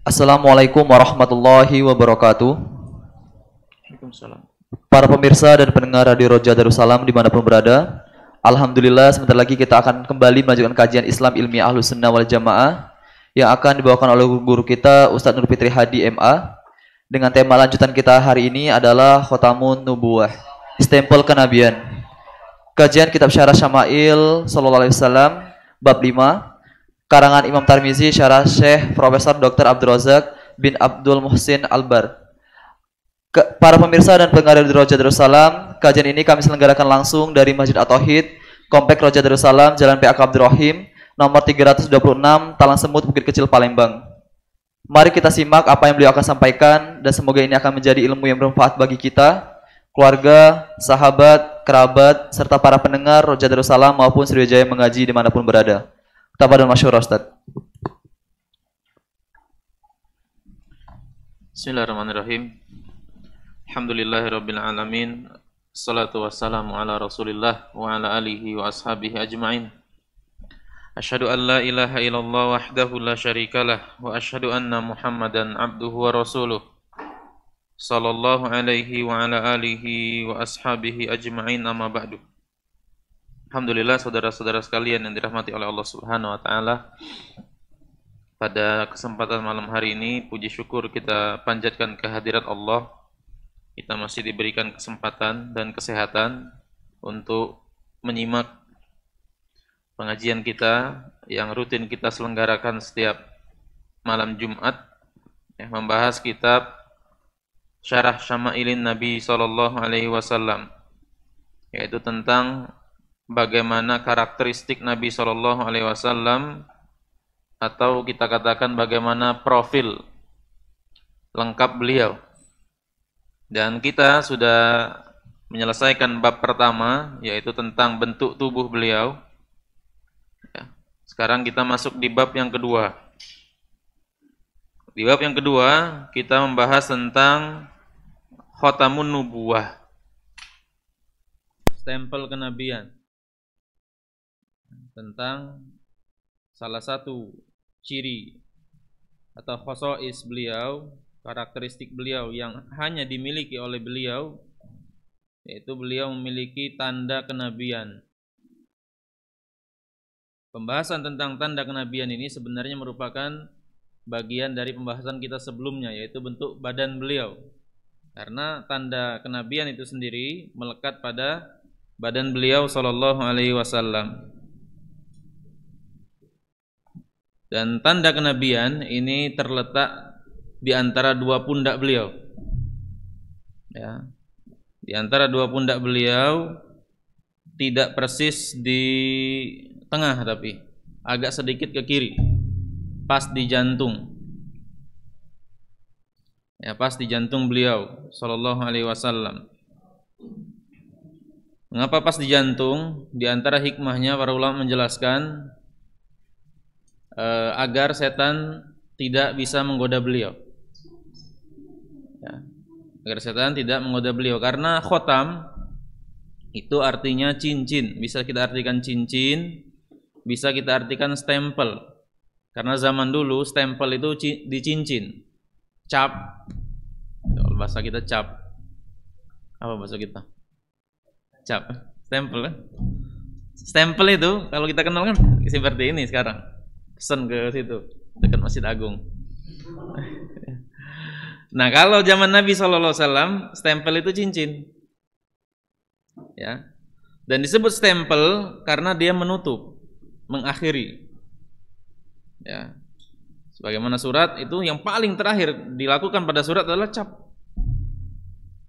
Assalamualaikum warahmatullahi wabarakatuh. Waalaikumsalam. Para pemirsa dan pendengar Radio Roja Darussalam dimanapun berada, alhamdulillah sebentar lagi kita akan kembali melanjutkan kajian Islam Ilmiah Ahlus Sunnah wal Jamaah yang akan dibawakan oleh guru kita Ustadz Nur Fitri Hadi MA. Dengan tema lanjutan kita hari ini adalah Khotamun Nubuwah, stempel kenabian. Kajian kitab Syarah Syama'il Sallallahu Alaihi Wasallam bab 5 karangan Imam Tirmizi, syarah Syekh Profesor Dr. Abdul Razak bin Abdul Muhsin Albar. Para pemirsa dan pendengar di Roja Darussalam, kajian ini kami selenggarakan langsung dari Masjid At-Tauhid, Komplek Roja Darussalam, Jalan PAK Abdurrahim, nomor 326, Talang Semut, Bukit Kecil, Palembang. Mari kita simak apa yang beliau akan sampaikan dan semoga ini akan menjadi ilmu yang bermanfaat bagi kita, keluarga, sahabat, kerabat, serta para pendengar Roja Darussalam maupun Sriwijaya mengaji dimanapun berada. Tafadhol masyhur Ustaz. Bismillahirrahmanirrahim. Alhamdulillahirabbil alamin. Wassalatu wassalamu ala Rasulillah wa ala alihi wa ashabihi ajmain. Asyhadu an la ilaha illallah wahdahu la syarikalah wa asyhadu anna Muhammadan abduhu wa rasuluh. Sallallahu alaihi wa ala alihi wa ashabihi ajmain, amma ba'du. Alhamdulillah, saudara-saudara sekalian yang dirahmati oleh Allah Subhanahu wa taala. Pada kesempatan malam hari ini, puji syukur kita panjatkan kehadirat Allah. Kita masih diberikan kesempatan dan kesehatan untuk menyimak pengajian kita yang rutin kita selenggarakan setiap malam Jumat, membahas kitab Syarah Syama'ilin Nabi sallallahu alaihi wasallam, yaitu tentang bagaimana karakteristik Nabi Shallallahu Alaihi Wasallam, atau kita katakan bagaimana profil lengkap beliau. Dan kita sudah menyelesaikan bab pertama, yaitu tentang bentuk tubuh beliau. Sekarang kita masuk di bab yang kedua. Di bab yang kedua kita membahas tentang Khotamun Nubuwah, stempel kenabian, tentang salah satu ciri atau khosois beliau, karakteristik beliau yang hanya dimiliki oleh beliau, yaitu beliau memiliki tanda kenabian. Pembahasan tentang tanda kenabian ini sebenarnya merupakan bagian dari pembahasan kita sebelumnya, yaitu bentuk badan beliau. Karena tanda kenabian itu sendiri melekat pada badan beliau sallallahu alaihi wasallam. Dan tanda kenabian ini terletak di antara dua pundak beliau. Ya. Di antara dua pundak beliau, tidak persis di tengah tapi agak sedikit ke kiri. Pas di jantung. Ya, pas di jantung beliau sallallahu alaihi wasallam. Mengapa pas di jantung? Di antara hikmahnya para ulama menjelaskan agar setan tidak bisa menggoda beliau, ya, agar setan tidak menggoda beliau. Karena khotam itu artinya cincin, bisa kita artikan cincin, bisa kita artikan stempel. Karena zaman dulu stempel itu di cincin, cap. Kalau bahasa kita cap, apa bahasa kita? Cap, stempel. Stempel itu kalau kita kenal kan seperti ini sekarang. Pesan ke situ dekat Masjid Agung. Nah, kalau zaman Nabi SAW, stempel itu cincin, ya, dan disebut stempel karena dia menutup, mengakhiri, ya. Sebagaimana surat itu yang paling terakhir dilakukan pada surat adalah cap,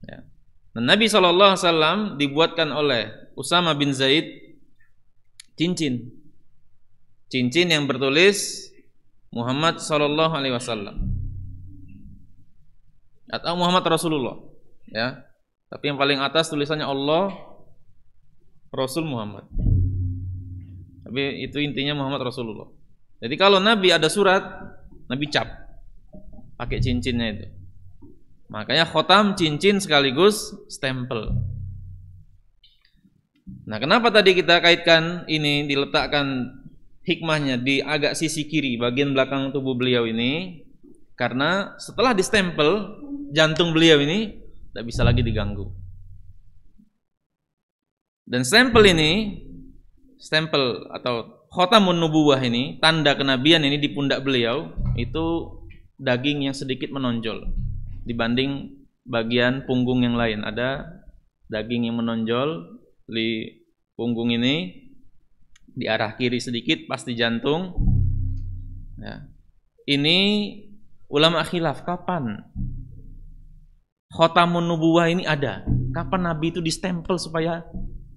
ya. Dan Nabi SAW dibuatkan oleh Usama bin Zaid cincin yang bertulis Muhammad sallallahu alaihi wasallam atau Muhammad Rasulullah, ya. Tapi yang paling atas tulisannya Allah, Rasul Muhammad. Tapi itu intinya Muhammad Rasulullah. Jadi kalau Nabi ada surat, Nabi cap pakai cincinnya itu. Makanya khotam cincin sekaligus stempel. Nah, kenapa tadi kita kaitkan ini, diletakkan hikmahnya di agak sisi kiri bagian belakang tubuh beliau ini? Karena setelah distempel, jantung beliau ini tidak bisa lagi diganggu. Dan stempel atau khatamun nubuwah ini, tanda kenabian ini di pundak beliau, itu daging yang sedikit menonjol dibanding bagian punggung yang lain. Ada daging yang menonjol di punggung ini, di arah kiri sedikit, pasti jantung. Ya. Ini ulama khilaf kapan khatamun nubuwah ini ada, kapan Nabi itu distempel supaya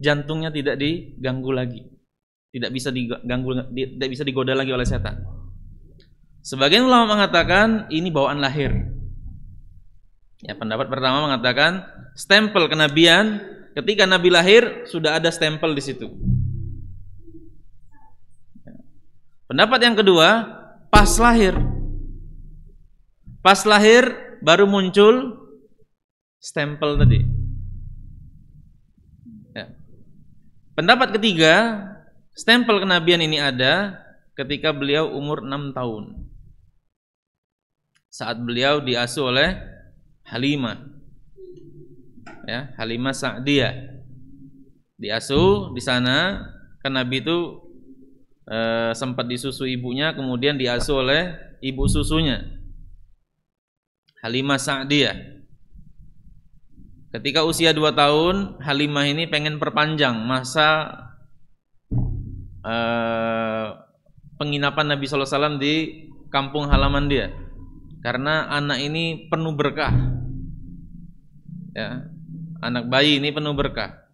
jantungnya tidak diganggu lagi, tidak bisa diganggu, tidak bisa digoda lagi oleh setan. Sebagian ulama mengatakan ini bawaan lahir. Ya, pendapat pertama mengatakan stempel kenabian ketika Nabi lahir sudah ada stempel di situ. Pendapat yang kedua, pas lahir baru muncul stempel tadi. Ya. Pendapat ketiga, stempel kenabian ini ada ketika beliau umur 6 tahun. Saat beliau diasuh oleh Halimah. Ya, Halimah Sa'diyah. Diasuh di sana, kan Nabi itu sempat disusu ibunya, kemudian diasuh oleh ibu susunya, Halimah Sa'diyah. Ketika usia 2 tahun, Halimah ini pengen perpanjang masa penginapan Nabi SAW di kampung halaman dia, karena anak ini penuh berkah. Ya, anak bayi ini penuh berkah.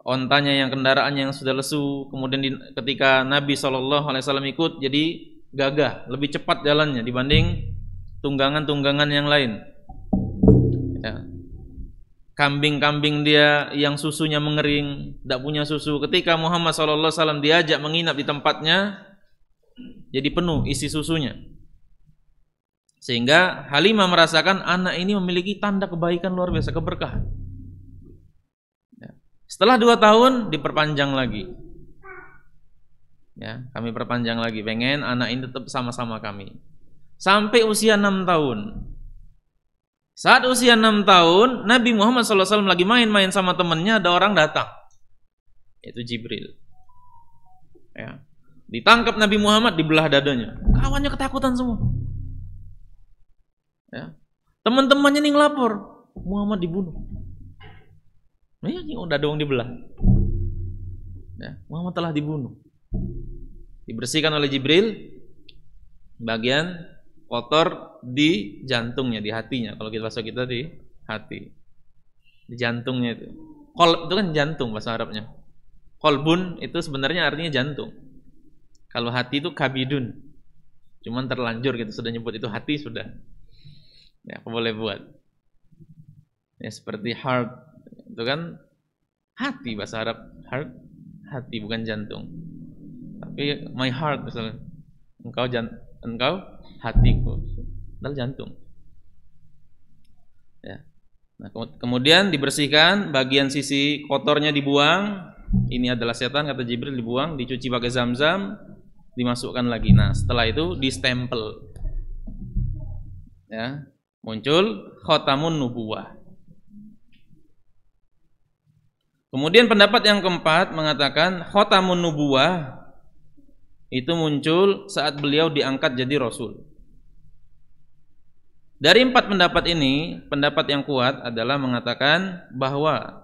Ontanya yang kendaraannya yang sudah lesu, kemudian ketika Nabi SAW ikut, jadi gagah, lebih cepat jalannya dibanding tunggangan-tunggangan yang lain. Ya. Kambing-kambing dia yang susunya mengering, tidak punya susu. Ketika Muhammad SAW diajak menginap di tempatnya, jadi penuh isi susunya. Sehingga Halimah merasakan anak ini memiliki tanda kebaikan luar biasa, keberkahan. Setelah 2 tahun diperpanjang lagi. Ya, kami perpanjang lagi, pengen anak ini tetap sama-sama kami. Sampai usia 6 tahun. Saat usia 6 tahun, Nabi Muhammad SAW lagi main-main sama temannya, ada orang datang. Itu Jibril. Ya. Ditangkap Nabi Muhammad, dibelah dadanya. Kawannya ketakutan semua. Ya. Teman-temannya nih ngelapor, Muhammad dibunuh. Ya, udah dong dibelah. Ya, Muhammad telah dibunuh. Dibersihkan oleh Jibril bagian kotor di jantungnya, di hatinya. Kalau kita bahasa kita di hati, di jantungnya itu. Qalb itu kan jantung bahasa Arabnya. Qalbun itu sebenarnya artinya jantung. Kalau hati itu kabidun. Cuman terlanjur gitu sudah nyebut itu hati sudah. Ya, aku boleh buat. Ya, seperti heart. Itu kan hati bahasa Arab, heart, hati bukan jantung. Tapi my heart misalnya, engkau hatiku, adalah jantung. Ya. Nah, kemudian dibersihkan, bagian sisi kotornya dibuang. Ini adalah setan kata Jibril, dibuang, dicuci pakai Zam-Zam, dimasukkan lagi. Nah, setelah itu distempel. Ya, muncul khatamun nubuwah. Kemudian pendapat yang keempat mengatakan khatamun nubuwah itu muncul saat beliau diangkat jadi rasul. Dari 4 pendapat ini, pendapat yang kuat adalah mengatakan bahwa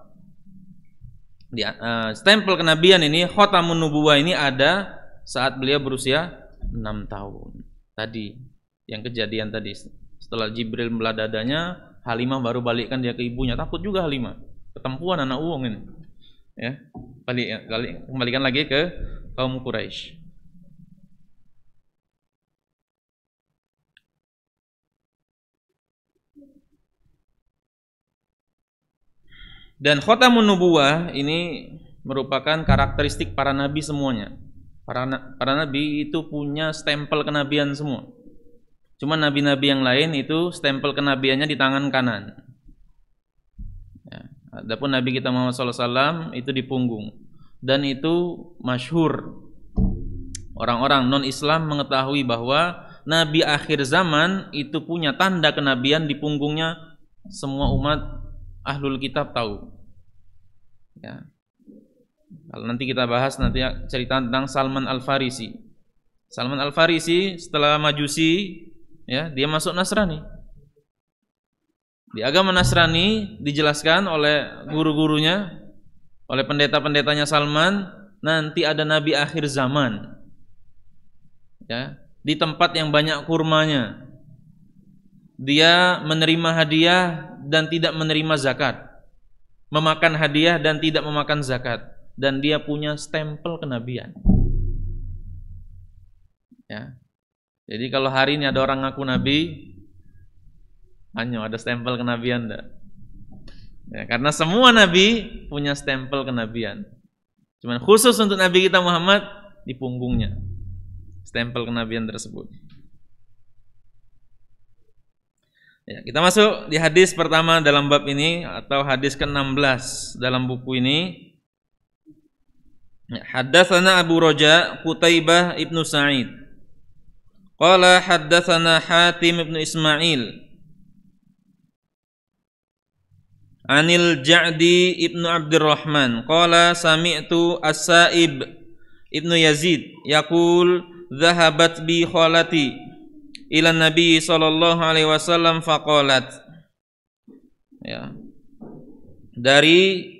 stempel kenabian ini, khatamun nubuwah ini ada saat beliau berusia 6 tahun. Tadi yang kejadian tadi, setelah Jibril membelah dadanya, Halimah baru balikkan dia ke ibunya. Takut juga Halimah, ketempuan anak uang ini. Ya, kembalikan lagi ke kaum Quraisy. Dan khatamun nubuwah ini merupakan karakteristik para nabi semuanya. Para nabi itu punya stempel kenabian semua. Cuma nabi-nabi yang lain itu stempel kenabiannya di tangan kanan. Ya. Adapun Nabi kita Muhammad SAW itu di punggung. Dan itu masyhur. Orang-orang non-Islam mengetahui bahwa Nabi akhir zaman itu punya tanda kenabian di punggungnya, semua umat ahlul kitab tahu. Ya. Kalau nanti kita bahas nanti cerita tentang Salman Al-Farisi. Salman Al-Farisi setelah Majusi, ya, dia masuk Nasrani. Di agama Nasrani dijelaskan oleh guru-gurunya, oleh pendeta-pendetanya Salman, nanti ada nabi akhir zaman. Ya, di tempat yang banyak kurmanya. Dia menerima hadiah dan tidak menerima zakat. Memakan hadiah dan tidak memakan zakat, dan dia punya stempel kenabian. Ya. Jadi kalau hari ini ada orang ngaku nabi, hanya ada stempel kenabian enggak? Ya, karena semua nabi punya stempel kenabian. Cuman khusus untuk Nabi kita Muhammad di punggungnya stempel kenabian tersebut. Ya, kita masuk di hadis pertama dalam bab ini atau hadis ke-16 dalam buku ini. Ya, haddatsana Abu Raja Qutaibah ibnu Sa'id. Qala haddatsana Hatim ibnu Ismail. Anil Ja'di ibnu Abdurrahman qala sami'tu As-Sa'ib ibnu Yazid yaqul dhahabat bi khalati ila Nabi sallallahu alaihi wasallam faqalat. Ya. Dari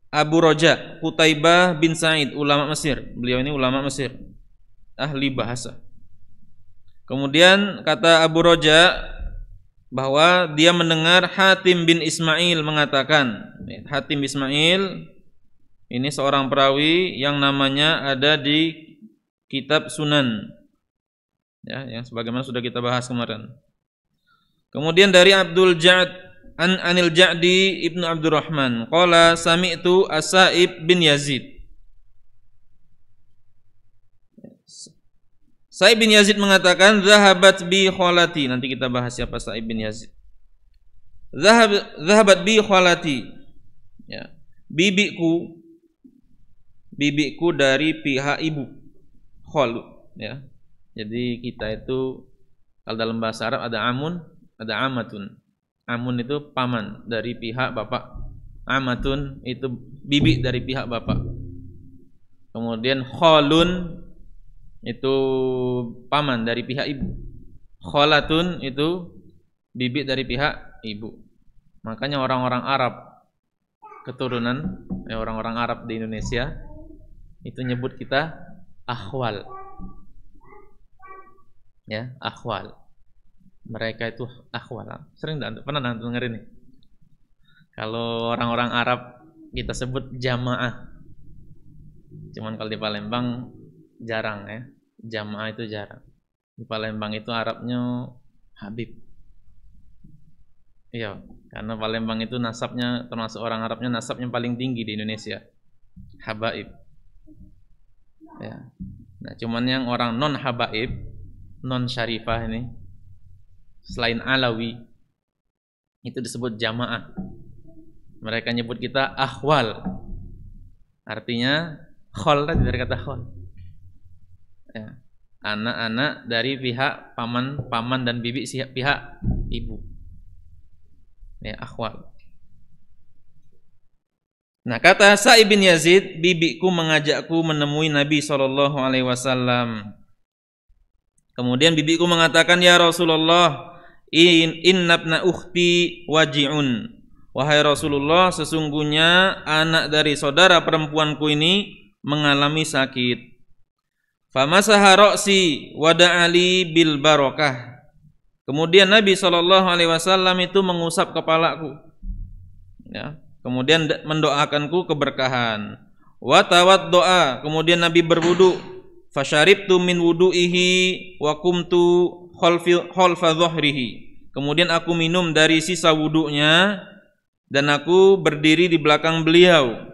Abu Raja Qutaibah bin Sa'id, ulama Mesir. Beliau ini ulama Mesir, ahli bahasa. Kemudian kata Abu Raja bahwa dia mendengar Hatim bin Ismail mengatakan, Hatim Ismail ini seorang perawi yang namanya ada di kitab Sunan, ya, yang sebagaimana sudah kita bahas kemarin. Kemudian dari Abdul Ja'd Anil Ja'di ibnu Abdurrahman qala sami'tu As-Sa'ib bin Yazid. Sa'ib bin Yazid mengatakan zahabat bi khalati. Nanti kita bahas siapa Sa'ib bin Yazid. Zahabat bi khalati. Ya. Bibiku dari pihak ibu. Khal, ya. Jadi kita itu kalau dalam bahasa Arab ada amun, ada amatun. Amun itu paman dari pihak bapak. Amatun itu bibi dari pihak bapak. Kemudian khalun itu paman dari pihak ibu. Khalatun itu bibi dari pihak ibu. Makanya orang-orang Arab keturunan, orang-orang Arab di Indonesia itu nyebut kita akhwal. Ya, akhwal. Mereka itu akhwal. Sering pernah denger ini? Kalau orang-orang Arab kita sebut jamaah. Cuman kalau di Palembang jarang, ya. Jamaah itu jarang. Di Palembang itu Arabnya Habib. Iya, karena Palembang itu nasabnya, termasuk orang Arabnya nasabnya paling tinggi di Indonesia. Habaib. Ya. Nah, cuman yang orang non habaib, non syarifah ini, selain Alawi, itu disebut jamaah. Mereka nyebut kita akhwal. Artinya khol tadi dari kata khol. Ya, anak-anak dari pihak paman dan bibi pihak ibu. Ya, akhwal. Nah, kata Sa'ib bin Yazid, bibiku mengajakku menemui Nabi SAW. Kemudian bibiku mengatakan, ya Rasulullah, innabna ukhti waji'un. Wahai Rasulullah, sesungguhnya anak dari saudara perempuanku ini mengalami sakit. Famasaha ra'si wada'ali bil barakah. Kemudian Nabi SAW itu mengusap kepalaku, ya. Kemudian mendoakanku keberkahan. Wa tawaddoa. Kemudian Nabi berwudu. Fasyaribtu min wudu'ihi wa qumtu khalfa dhahrihi. Kemudian aku minum dari sisa wudunya dan aku berdiri di belakang beliau.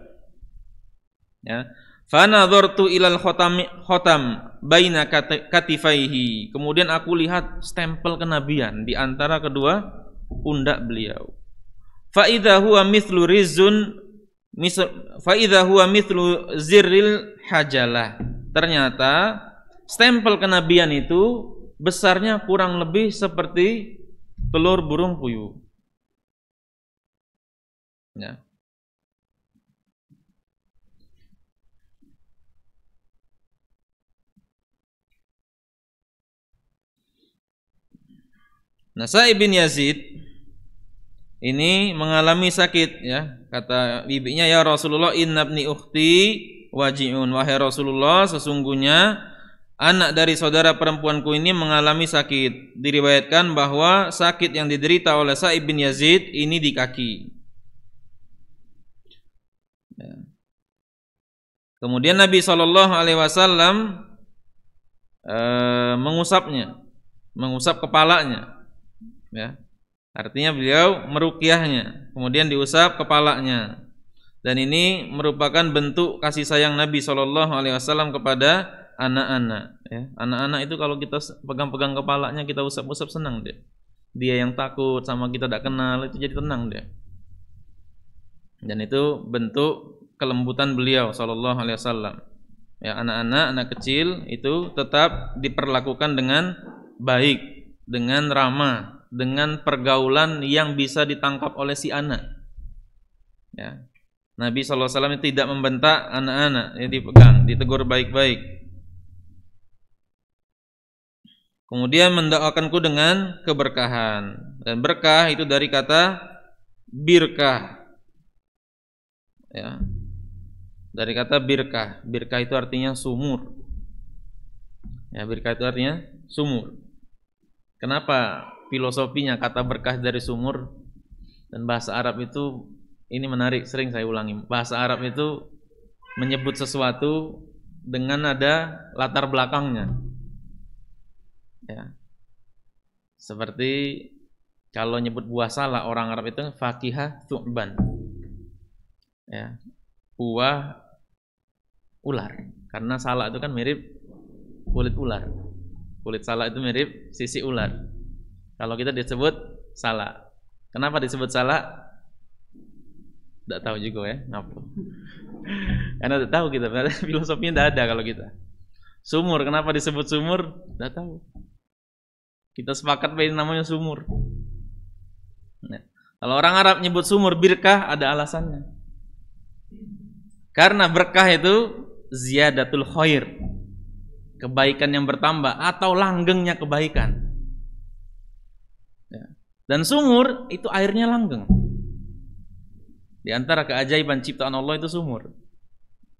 Ya. Fa nadhartu ilal khotam baina katifaihi. Kemudian aku lihat stempel kenabian di antara kedua pundak beliau. Fa idza huwa mithlu zirril hajalah. Ternyata stempel kenabian itu besarnya kurang lebih seperti telur burung puyuh. Ya. Nah, Sa'ib bin Yazid ini mengalami sakit, ya. Kata bibinya, ya Rasulullah, inna ibni ukhti waji'un. Wahai Rasulullah, sesungguhnya anak dari saudara perempuanku ini mengalami sakit. Diriwayatkan bahwa sakit yang diderita oleh Sa'ib bin Yazid ini di kaki. Ya. Kemudian Nabi SAW mengusap kepalanya. Ya. Artinya beliau meruqyahnya, kemudian diusap kepalanya. Dan ini merupakan bentuk kasih sayang Nabi SAW kepada anak-anak. Ya. Anak-anak itu kalau kita pegang-pegang kepalanya, kita usap-usap, senang dia. Dia yang takut sama kita tidak kenal, itu jadi tenang dia. Dan itu bentuk kelembutan beliau SAW. Ya, anak-anak, anak kecil itu tetap diperlakukan dengan baik, dengan ramah, dengan pergaulan yang bisa ditangkap oleh si anak. Ya. Nabi SAW tidak membentak anak-anak, ya, dipegang, ditegur baik-baik. Kemudian mendakwakanku dengan keberkahan. Dan berkah itu dari kata birkah. Ya. Dari kata birkah. Birkah itu artinya sumur. Ya, birkah itu artinya sumur. Kenapa filosofinya kata berkah dari sumur? Dan bahasa Arab itu ini menarik, sering saya ulangi. Bahasa Arab itu menyebut sesuatu dengan ada latar belakangnya. Ya. Seperti kalau nyebut buah salak, orang Arab itu fakihah thu'ban. Ya. Buah ular. Karena salak itu kan mirip kulit ular. Kulit salak itu mirip sisi ular. Kalau kita disebut salak. Kenapa disebut salak? Tidak tahu juga, ya. Ngapa? Karena tidak tahu kita. Filosofinya tidak ada kalau kita. Sumur, kenapa disebut sumur? Tidak tahu. Kita sepakat bahwa namanya sumur. Nah, kalau orang Arab nyebut sumur birkah, ada alasannya. Karena berkah itu ziyadatul khair, kebaikan yang bertambah atau langgengnya kebaikan. Ya. Dan sumur itu airnya langgeng. Di antara keajaiban ciptaan Allah itu sumur.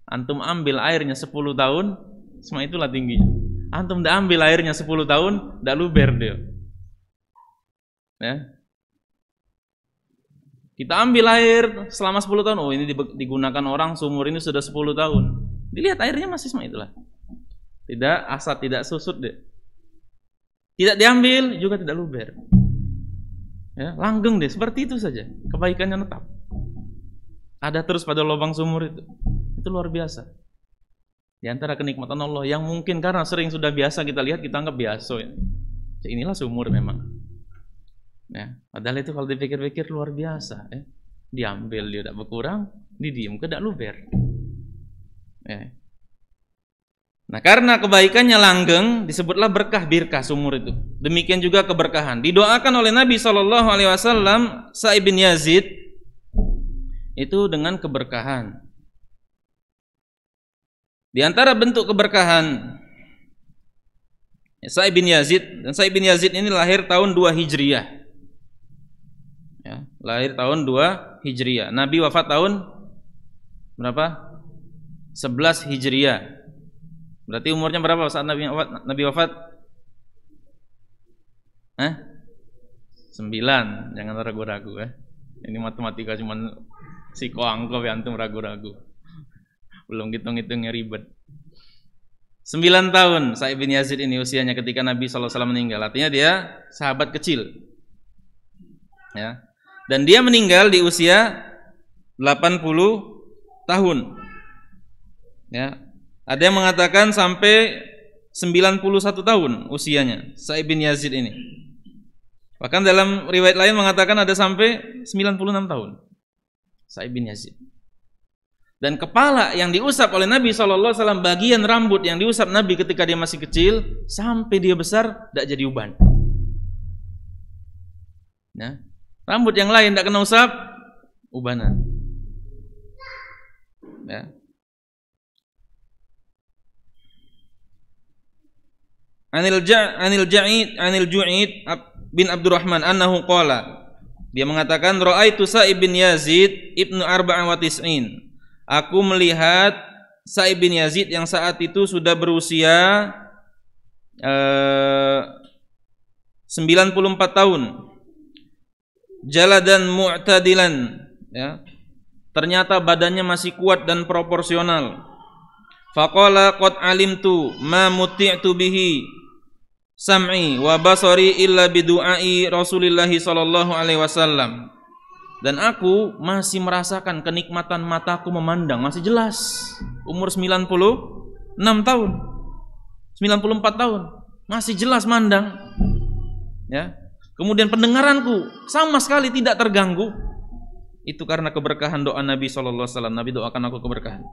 Antum ambil airnya 10 tahun, semua itulah tingginya. Antum dah ambil airnya 10 tahun, dah luber dia. Ya. Kita ambil air selama 10 tahun, oh ini digunakan orang, sumur ini sudah 10 tahun. Dilihat airnya masih sama itulah. Tidak asat, tidak susut deh. Tidak diambil juga tidak luber. Ya, langgeng deh, seperti itu saja. Kebaikannya tetap. Ada terus pada lubang sumur itu. Itu luar biasa. Di antara kenikmatan Allah yang mungkin karena sering sudah biasa kita lihat, kita anggap biasa ya. Inilah sumur memang. Ya, padahal itu kalau dipikir-pikir luar biasa. Ya. Diambil dia tidak berkurang, didiam ke tidak luber. Ya. Nah, karena kebaikannya langgeng, disebutlah berkah birkah sumur itu. Demikian juga keberkahan. Didoakan oleh Nabi SAW Sa'ib bin Yazid itu dengan keberkahan. Di antara bentuk keberkahan Sa'ib bin Yazid, dan Sa'ib bin Yazid ini lahir tahun 2 Hijriah. Ya, lahir tahun 2 Hijriah. Nabi wafat tahun berapa? 11 Hijriah. Berarti umurnya berapa saat Nabi wafat? 9. Jangan ragu-ragu ya. Ini matematika cuma psikoangko ya, antum ragu-ragu. Belum hitung-hitungnya ribet. 9 tahun Sa'ib bin Yazid ini usianya ketika Nabi SAW meninggal. Artinya dia sahabat kecil. Ya. Dan dia meninggal di usia 80 tahun. Ya. Ada yang mengatakan sampai 91 tahun usianya Sa'ib bin Yazid ini. Bahkan dalam riwayat lain mengatakan ada sampai 96 tahun Sa'ib bin Yazid. Dan kepala yang diusap oleh Nabi SAW, bagian rambut yang diusap Nabi ketika dia masih kecil sampai dia besar tidak jadi uban. Nah, rambut yang lain tidak kena usap, ubanan. Ya. Anil Ju'id bin Abdurrahman annahu qala, dia mengatakan ra'aitu Sa'ib bin Yazid ibnu arba'in wa tis'in. Aku melihat Sa'ib bin Yazid yang saat itu sudah berusia 94 tahun. Jaladan mu'tadilan, ya. Ternyata badannya masih kuat dan proporsional. Faqala qad alimtu ma muti'tu bihi sam'i wa basari illa bidu'ai Rasulillah sallallahu alaihi wasallam. Dan aku masih merasakan kenikmatan mataku memandang, masih jelas. Umur 96 tahun, 94 tahun, masih jelas mandang. Ya. Kemudian pendengaranku sama sekali tidak terganggu. Itu karena keberkahan doa Nabi SAW. Nabi doakan aku keberkahan.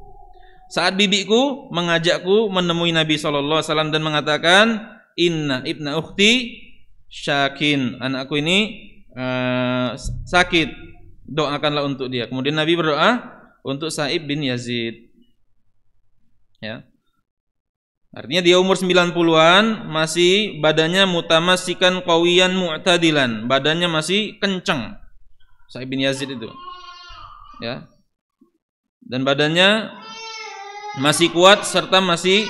Saat bibiku mengajakku menemui Nabi SAW dan mengatakan, Inna ibna ukhti syakin, anakku ini sakit, doakanlah untuk dia. Kemudian Nabi berdoa untuk Sa'ib bin Yazid. Ya. Artinya dia umur 90-an, masih badannya mutamasikan qawiyan mu'tadilan, badannya masih kencang. Sa'ib bin Yazid itu. Ya. Dan badannya masih kuat serta masih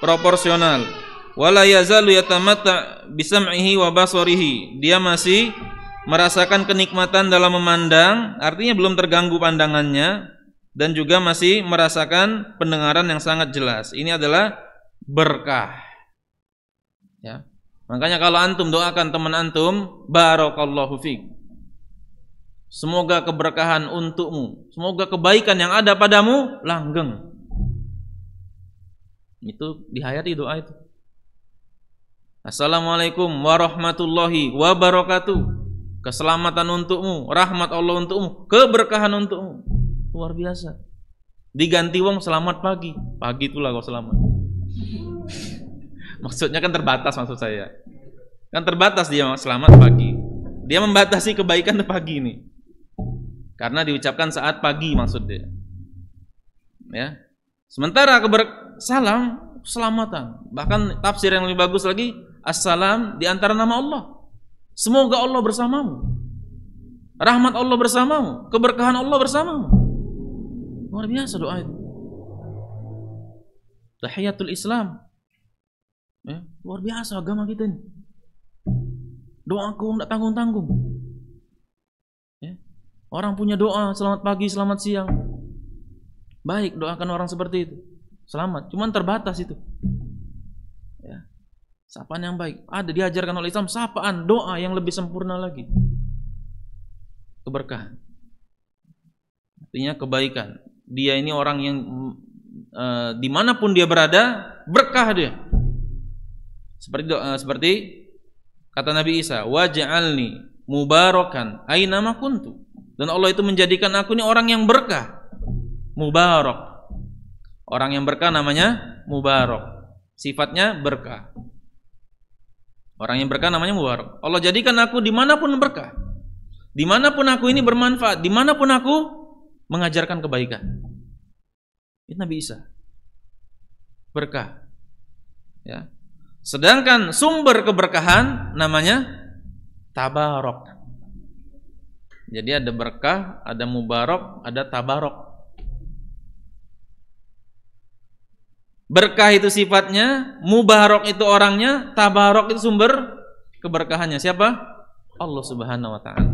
proporsional. Wala yazalu yatamatta bisam'ihi wa basarihi. Dia masih merasakan kenikmatan dalam memandang, artinya belum terganggu pandangannya, dan juga masih merasakan pendengaran yang sangat jelas. Ini adalah berkah. Ya. Makanya kalau antum doakan teman antum, barakallahu fiik. Semoga keberkahan untukmu, semoga kebaikan yang ada padamu langgeng. Itu dihayati doa itu. Assalamualaikum warahmatullahi wabarakatuh. Keselamatan untukmu, rahmat Allah untukmu, keberkahan untukmu. Luar biasa. Diganti wong selamat pagi. Pagi itulah kau selamat. Maksudnya kan terbatas, maksud saya. Kan terbatas dia selamat pagi. Dia membatasi kebaikan di pagi ini. Karena diucapkan saat pagi maksud dia. Ya. Sementara salam keselamatan. Bahkan tafsir yang lebih bagus lagi, assalam di antara nama Allah. Semoga Allah bersamamu, rahmat Allah bersamamu, keberkahan Allah bersamamu. Luar biasa doa itu. Tahiyatul Islam. Ya, luar biasa agama kita ini. Doaku tidak tanggung-tanggung. Ya. Orang punya doa selamat pagi, selamat siang. Baik, doakan orang seperti itu. Selamat, cuman terbatas itu. Ya. Sapaan yang baik. Ada diajarkan oleh Islam sapaan, doa yang lebih sempurna lagi. Keberkahan. Artinya kebaikan. Dia ini orang yang dimanapun dia berada, berkah dia. Seperti kata Nabi Isa, waj'alni mubarakan aina ma kuntu. Dan Allah itu menjadikan aku ini orang yang berkah. Mubarak. Orang yang berkah namanya mubarak. Sifatnya berkah. Orang yang berkah namanya mubarak. Allah jadikan aku dimanapun berkah. Dimanapun aku ini bermanfaat. Dimanapun aku mengajarkan kebaikan. Itu Nabi Isa. Berkah. Ya. Sedangkan sumber keberkahan namanya tabarok. Jadi ada berkah, ada mubarak, ada tabarok. Berkah itu sifatnya, mubarak itu orangnya, tabarok itu sumber keberkahannya. Siapa? Allah Subhanahu wa taala.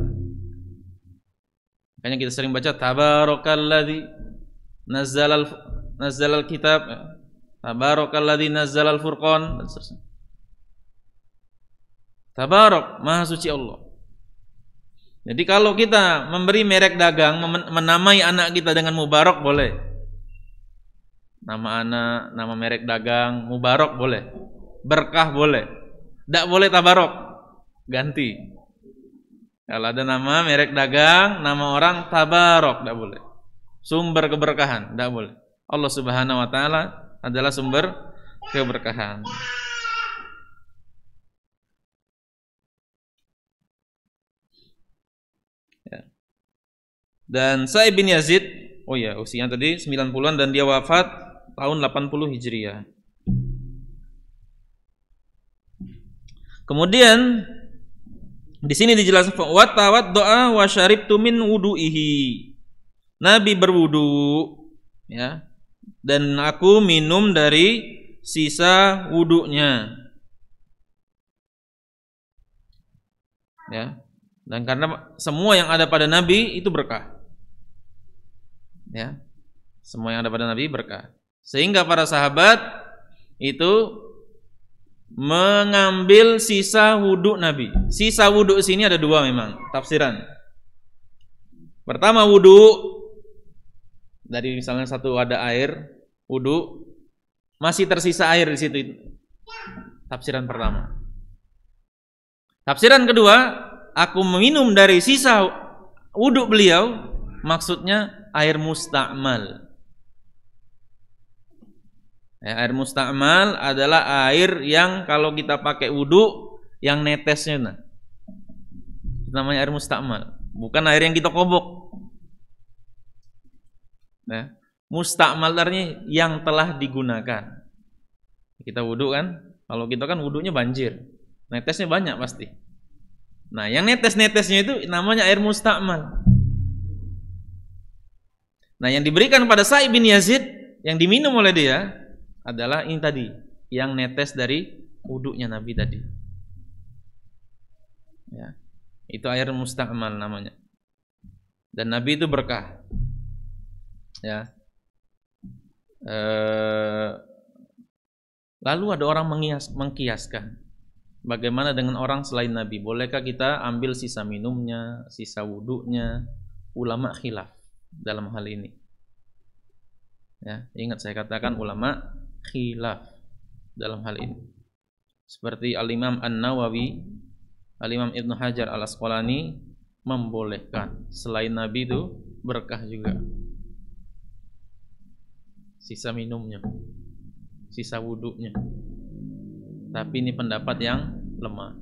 Makanya kita sering baca tabarakalladzi nazzalal kitab, tabarakalladzi nazzalal furqan, dan seterusnya. Tabarak, maha suci Allah. Jadi kalau kita memberi merek dagang, menamai anak kita dengan mubarak boleh. Nama anak, nama merek dagang, mubarak boleh. Berkah boleh. Tidak boleh tabarok. Ganti. Kalau ada nama merek dagang, nama orang tabarok, tidak boleh. sumber keberkahan, tidak boleh. Allah Subhanahu wa taala adalah sumber keberkahan. Ya. Dan Sa'ib bin Yazid, oh ya, usianya tadi 90-an dan dia wafat tahun 80 Hijriah. Kemudian di sini dijelaskan wa tawaddaa wa syaribtu min wudu'ihi. Nabi berwudu, ya. Dan aku minum dari sisa wudunya. Ya. Dan karena semua yang ada pada Nabi itu berkah. Ya. Semua yang ada pada Nabi berkah. Sehingga para sahabat itu mengambil sisa wudhu Nabi. Sisa wudhu sini ada dua memang tafsiran. Pertama wudhu dari misalnya satu ada air wudhu, masih tersisa air di situ. Tafsiran pertama. Tafsiran kedua, aku meminum dari sisa wudhu beliau, maksudnya air musta'mal. Ya, air musta'mal adalah air yang kalau kita pakai wudhu yang netesnya, nah. Namanya air musta'mal, bukan air yang kita kobok. Ya. Musta'mal artinya yang telah digunakan. Kita wudhu kan, kalau kita kan wudhunya banjir, netesnya banyak pasti. Nah, yang netes-netesnya itu namanya air musta'mal. Nah, yang diberikan pada Sa'ib bin Yazid, yang diminum oleh dia adalah ini tadi, yang netes dari wudhunya Nabi tadi. Ya, itu air musta'mal namanya. Dan Nabi itu berkah. Ya. Lalu ada orang mengkiaskan, bagaimana dengan orang selain Nabi? Bolehkah kita ambil sisa minumnya, sisa wudhunya? Ulama khilaf dalam hal ini. Ya, ingat saya katakan ulama khilaf dalam hal ini. Seperti Al-Imam An-Nawawi, Al-Imam Ibnu Hajar Al-Asqalani membolehkan, selain Nabi itu berkah juga. Sisa minumnya, sisa wudhunya. Tapi ini pendapat yang lemah.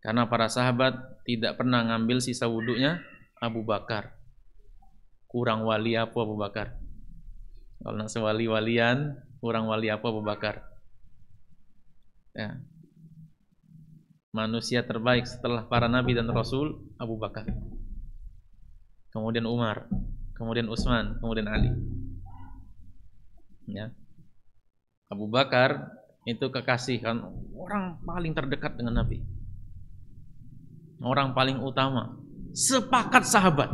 Karena para sahabat tidak pernah ngambil sisa wudhunya Abu Bakar. Kurang wali apa Abu Bakar? Kalau nak sewali-walian, kurang wali apa Abu Bakar? Ya. Manusia terbaik setelah para nabi dan rasul Abu Bakar. Kemudian Umar, kemudian Utsman, kemudian Ali. Ya. Abu Bakar itu kekasih kan, orang paling terdekat dengan Nabi. Orang paling utama. Sepakat sahabat.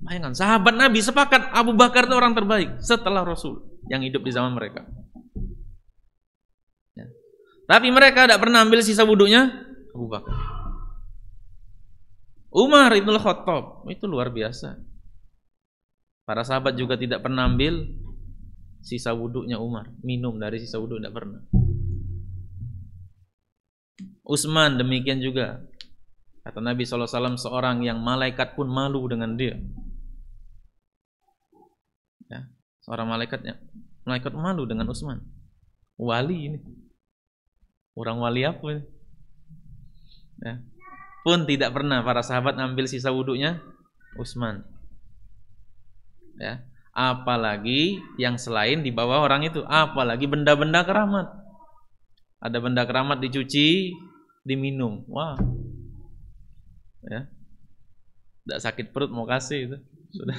Bayangkan, sahabat Nabi sepakat Abu Bakar itu orang terbaik setelah Rasul yang hidup di zaman mereka. Ya. Tapi mereka tidak pernah ambil sisa wudhunya Abu Bakar. Umar Ibn Khattab itu luar biasa. Para sahabat juga tidak pernah ambil sisa wudhunya Umar, minum dari sisa wudhu tidak pernah. Utsman demikian juga. Kata Nabi SAW, seorang yang malaikat pun malu dengan dia. Ya, seorang malaikat malu dengan Utsman. Wali ini. Orang wali apa ini? Ya. Pun tidak pernah para sahabat ambil sisa wudhunya Utsman. Ya. Apalagi yang selain di bawah orang itu, apalagi benda-benda keramat. Ada benda keramat dicuci, diminum. Wah. Ya. Tidak sakit perut mau kasih itu. Sudah.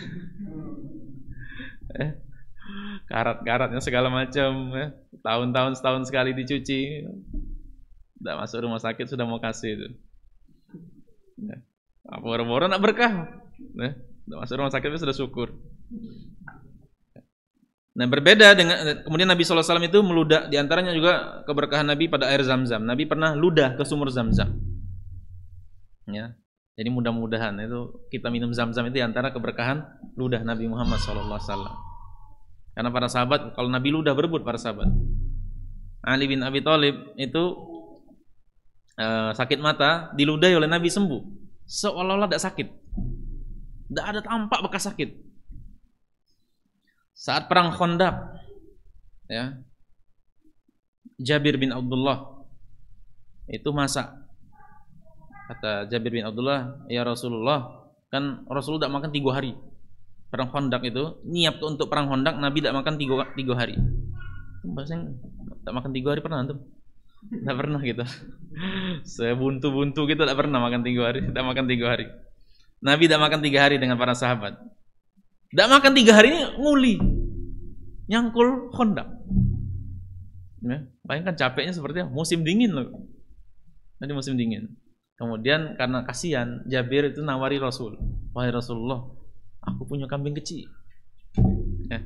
Karat-karatnya segala macam, ya. Tahun-tahun setahun sekali dicuci. Tidak masuk rumah sakit sudah mau kasih itu. Ya. Boro-boro nak berkah. Ya. Tidak masuk rumah sakit sudah syukur. Nah, berbeda dengan kemudian Nabi SAW itu meludah, diantaranya juga keberkahan Nabi pada air Zam-Zam. Nabi pernah ludah ke sumur Zam-Zam. Ya. Jadi mudah-mudahan itu kita minum Zam-Zam itu diantara keberkahan ludah Nabi Muhammad SAW. Karena para sahabat kalau Nabi ludah berebut para sahabat. Ali bin Abi Thalib itu sakit mata, diludahi oleh Nabi sembuh. Seolah-olah tidak sakit. Tidak ada tampak bekas sakit. Saat perang Khandaq, ya, Jabir bin Abdullah itu masak. Kata Jabir bin Abdullah, ya Rasulullah, kan Rasul tidak makan 3 hari. Perang Khandaq itu, niat untuk perang Khandaq, Nabi tidak makan 3 hari. Bahasanya, tak makan 3 hari pernah antum? Tidak pernah gitu. Sebuntu-buntu gitu tidak pernah makan 3 hari. Tidak makan 3 hari. Nabi tidak makan 3 hari dengan para sahabat. Tidak makan 3 hari ini nguli, nyangkul Khandaq. Ya, bayangkan capeknya seperti apa? Musim dingin loh. Nanti musim dingin. Kemudian karena kasihan, Jabir itu nawari Rasul. Wahai Rasulullah, aku punya kambing kecil. Ya.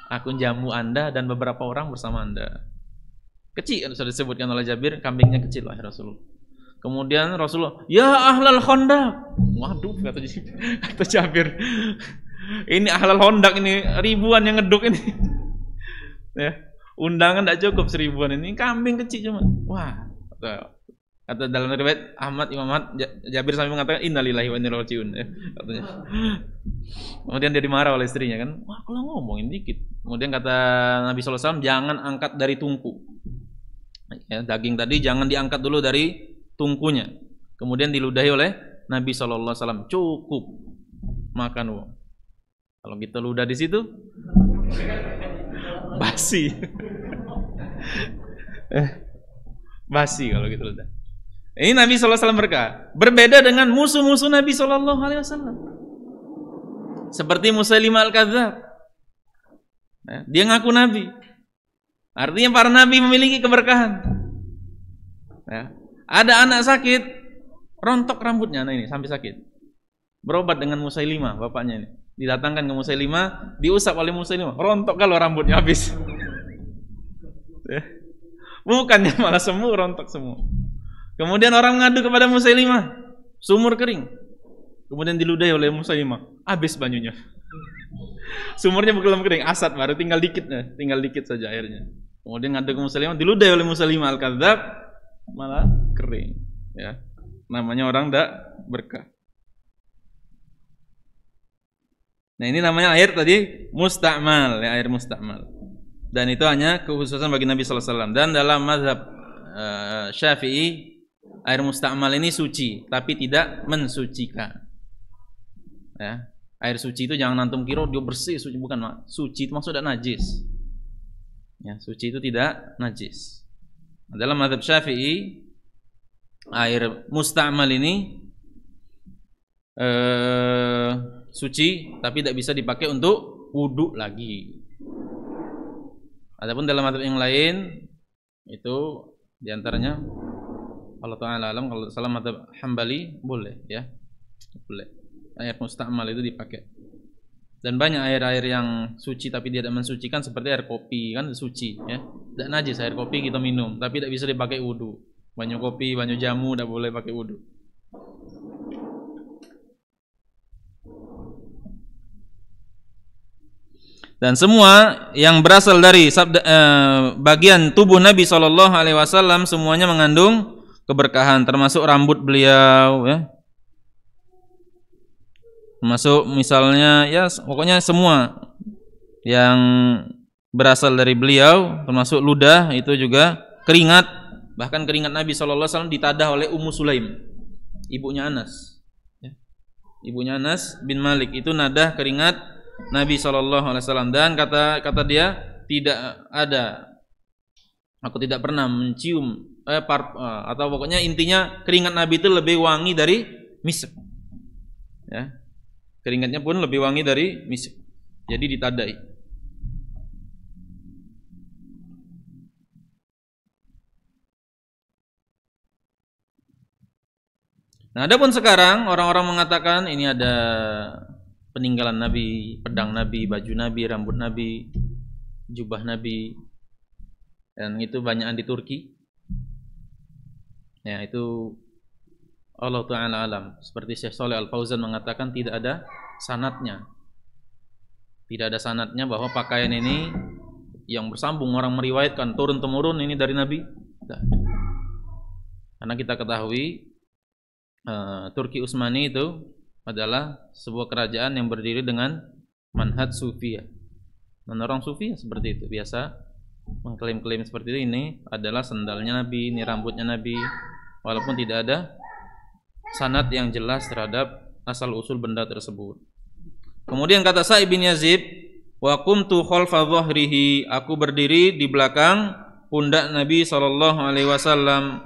Aku jamu Anda dan beberapa orang bersama Anda. Kecil, sudah disebutkan oleh Jabir, kambingnya kecil, wahai Rasulullah. Kemudian Rasulullah, ya ahlal Khandaq. Waduh, kata Jabir. Ini ahlal Khandaq ini ribuan yang ngeduk ini. Ya, undangan tidak cukup 1000-an ini, kambing kecil cuma. Wah, kata dalam riwayat Imam Ahmad, Jabir sampai mengatakan innalillahi wa inna ilaihi raji'un, ya, katanya. Kemudian dia dimarah oleh istrinya kan. Wah, kalau ngomongin dikit. Kemudian kata Nabi SAW, jangan angkat dari tungku. Ya, daging tadi jangan diangkat dulu dari tungkunya. Kemudian diludahi oleh Nabi SAW. Cukup makan. Kalau kita ludah di situ, basi. Basi kalau gitu ludah. Ini Nabi SAW berkah. Berbeda dengan musuh-musuh Nabi SAW. Seperti Musailimah Al-Kadzdzab. Dia ngaku Nabi. Artinya para Nabi memiliki keberkahan. Ya. Ada anak sakit, rontok rambutnya anak ini sampai sakit. Berobat dengan Musailimah, bapaknya ini. Didatangkan ke Musailimah, diusap oleh Musailimah, rontok kalau rambutnya habis. Bukannya malah sembuh, rontok semua. Kemudian orang mengadu kepada Musailimah, sumur kering. Kemudian diludahi oleh Musailimah, habis banyunya. Sumurnya belum kering, asat baru tinggal dikit saja airnya. Kemudian ngadu ke Musailimah, diludahi oleh Musailimah Al-Kadzdzab, malah kering. Ya, namanya orang tidak berkah. Nah, ini namanya air tadi musta'mal, ya, air musta'mal. Dan itu hanya kekhususan bagi Nabi sallallahu alaihi wasallam. Dan dalam mazhab Syafi'i, air musta'mal ini suci, tapi tidak mensucikan. Ya, air suci itu jangan antum kira dia bersih, suci, bukan, Mak. Suci itu maksudnya najis. Ya, suci itu tidak najis. Dalam mazhab Syafi'i, air musta'mal ini suci, tapi tidak bisa dipakai untuk wudhu lagi. Adapun dalam mazhab yang lain itu diantaranya Allah Ta'ala alam, kalau salah mazhab Hambali boleh, ya, boleh air musta'mal itu dipakai. Dan banyak air-air yang suci tapi tidak mensucikan, seperti air kopi kan suci, ya, tidak najis. Air kopi kita minum tapi tidak bisa dipakai wudhu. Banyu kopi, banyu jamu tidak boleh pakai wudhu. Dan semua yang berasal dari bagian tubuh Nabi SAW semuanya mengandung keberkahan, termasuk rambut beliau, ya. Termasuk misalnya, ya, pokoknya semua yang berasal dari beliau, termasuk ludah, itu juga keringat. Bahkan keringat Nabi SAW ditadah oleh Ummu Sulaim, ibunya Anas, ya. Ibunya Anas bin Malik itu nadah keringat Nabi SAW. Dan kata dia, tidak ada, aku tidak pernah mencium atau pokoknya intinya keringat Nabi itu lebih wangi dari misk, ya. Keringatnya pun lebih wangi dari misk. Jadi ditadai. Nah, adapun sekarang orang-orang mengatakan ini ada peninggalan Nabi, pedang Nabi, baju Nabi, rambut Nabi, jubah Nabi, dan itu banyakan di Turki. Ya, itu Allah Ta'ala alam. Seperti Syekh Shalih Al-Fauzan mengatakan tidak ada sanadnya. Tidak ada sanadnya bahwa pakaian ini yang bersambung, orang meriwayatkan turun-temurun ini dari Nabi. Tidak. Karena kita ketahui Turki Utsmani itu adalah sebuah kerajaan yang berdiri dengan manhaj sufiyah. Dan orang sufi seperti itu biasa mengklaim-klaim seperti itu, ini adalah sendalnya Nabi, ini rambutnya Nabi, walaupun tidak ada sanad yang jelas terhadap asal usul benda tersebut. Kemudian kata Sa'ib bin Yazid, wa qumtu khalfa dhahrihi, aku berdiri di belakang pundak Nabi sallallahu alaihi wasallam.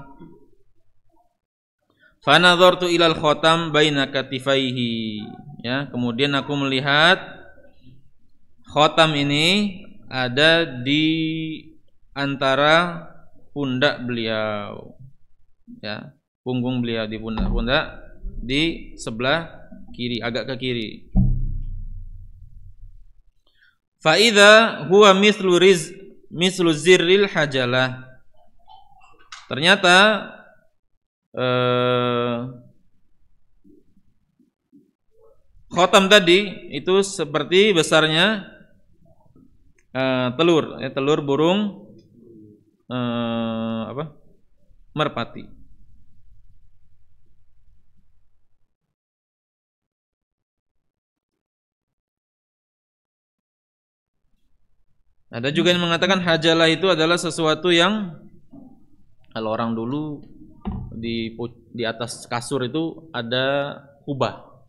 Fa nadhartu ilal khatam baina katifaihi. Ya, kemudian aku melihat khatam ini ada di antara pundak beliau. Ya, punggung beliau di pundak di sebelah kiri, agak ke kiri. Fa idza huwa mislu zirril hajalah. Ternyata khotam tadi itu seperti besarnya telur burung merpati. Ada juga yang mengatakan hajalah itu adalah sesuatu yang kalau orang dulu di atas kasur itu ada kubah.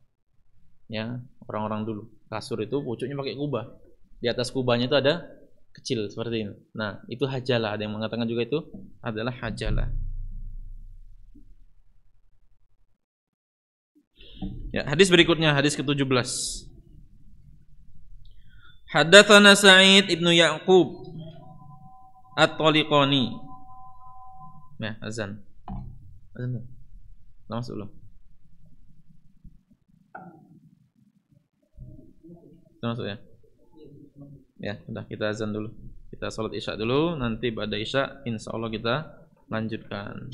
Ya, orang-orang dulu kasur itu pucuknya pakai kubah. Di atas kubahnya itu ada kecil seperti ini. Nah, itu hajalah. Ada yang mengatakan juga itu adalah hajalah. Ya, hadis berikutnya, hadis ke-17. Haddatsana Sa'id ibnu Ya'qub At-Taliqani. Nah, azan. Azan. Masuk belum? Masuk ya? Ya, sudah, kita azan dulu. Kita salat Isya dulu, nanti pada Isya insyaallah kita lanjutkan.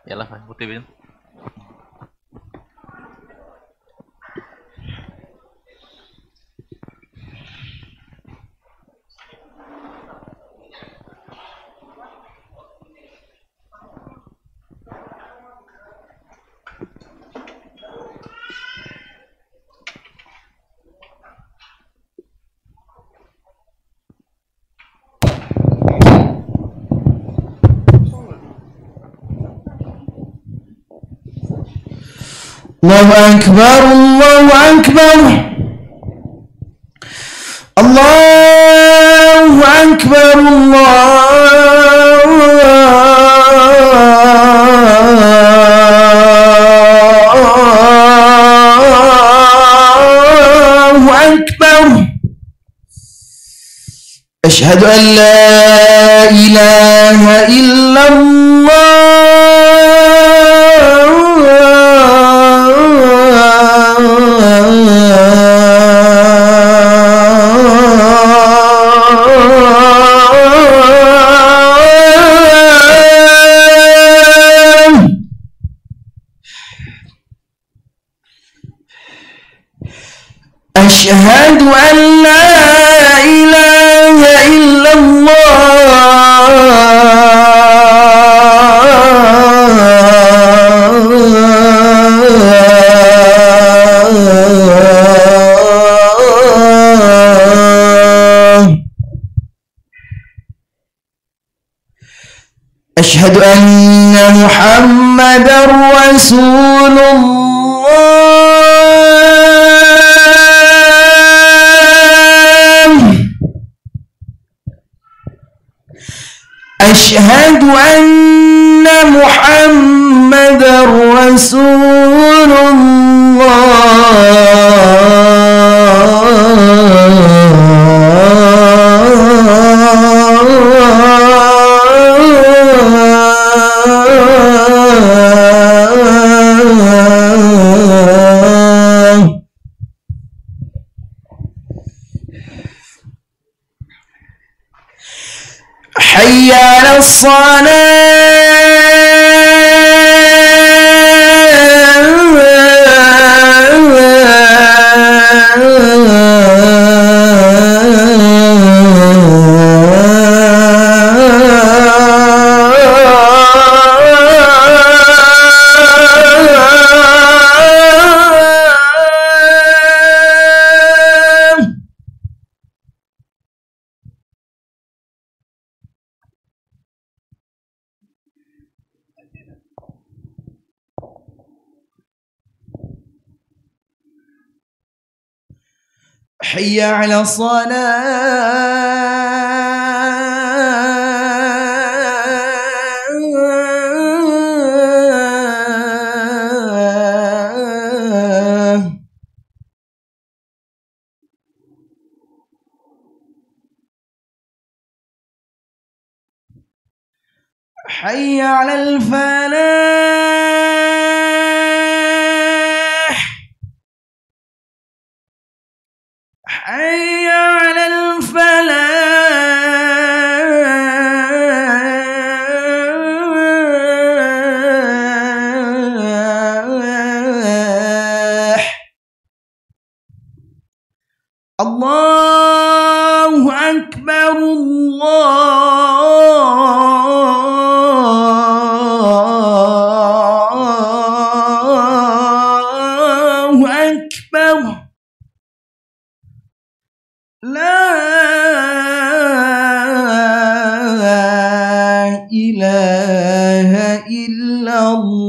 Yalah, putih bin. الله أكبر الله أكبر الله أكبر الله أكبر أشهد أن لا إله إلا الله أشهد أن لا إله إلا الله أشهد أن محمدا رسول أشهد أن محمدا رسول الله حي على حي على الصلاة حي على الفلاح حي على الفلاح الله أكبر الله أكبر لا إله إلا الله.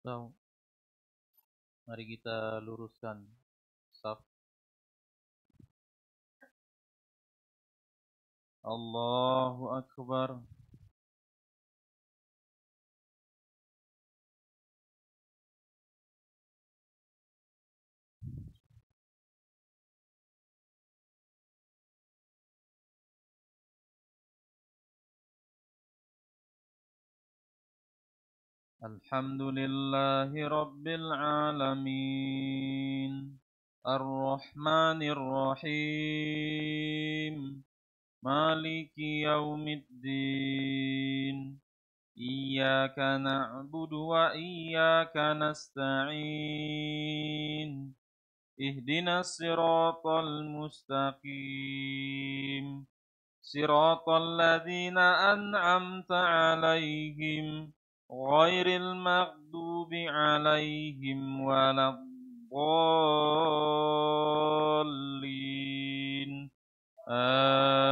So, mari kita luruskan saf. Allahu Akbar. Alhamdulillahi Rabbil Alamin. Ar-Rahmanir Rahim. Maliki Yaumiddin. Iyyaka na'budu wa iyyaka nasta'in. Ihdinas siratal mustaqim. Siratal ladzina an'amta 'alaihim ghairil maghdubi 'alaihim waladdallin. Amin.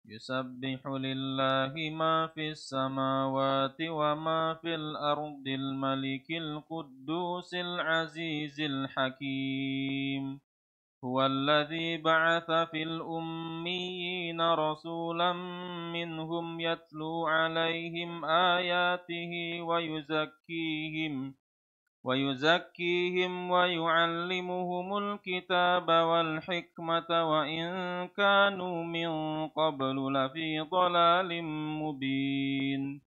Yusabbihu lillahi ma fis samawati wa ma fil ardil malikil quddusil azizil hakim. Huwallazi ba'atha fil ummiyina rasulan minhum yatlu 'alaihim ayatihi wa yuzakkihim wa yu'allimuhumul kitaba wal hikmata wa in kanu min qablu lafi dhalalin mubin.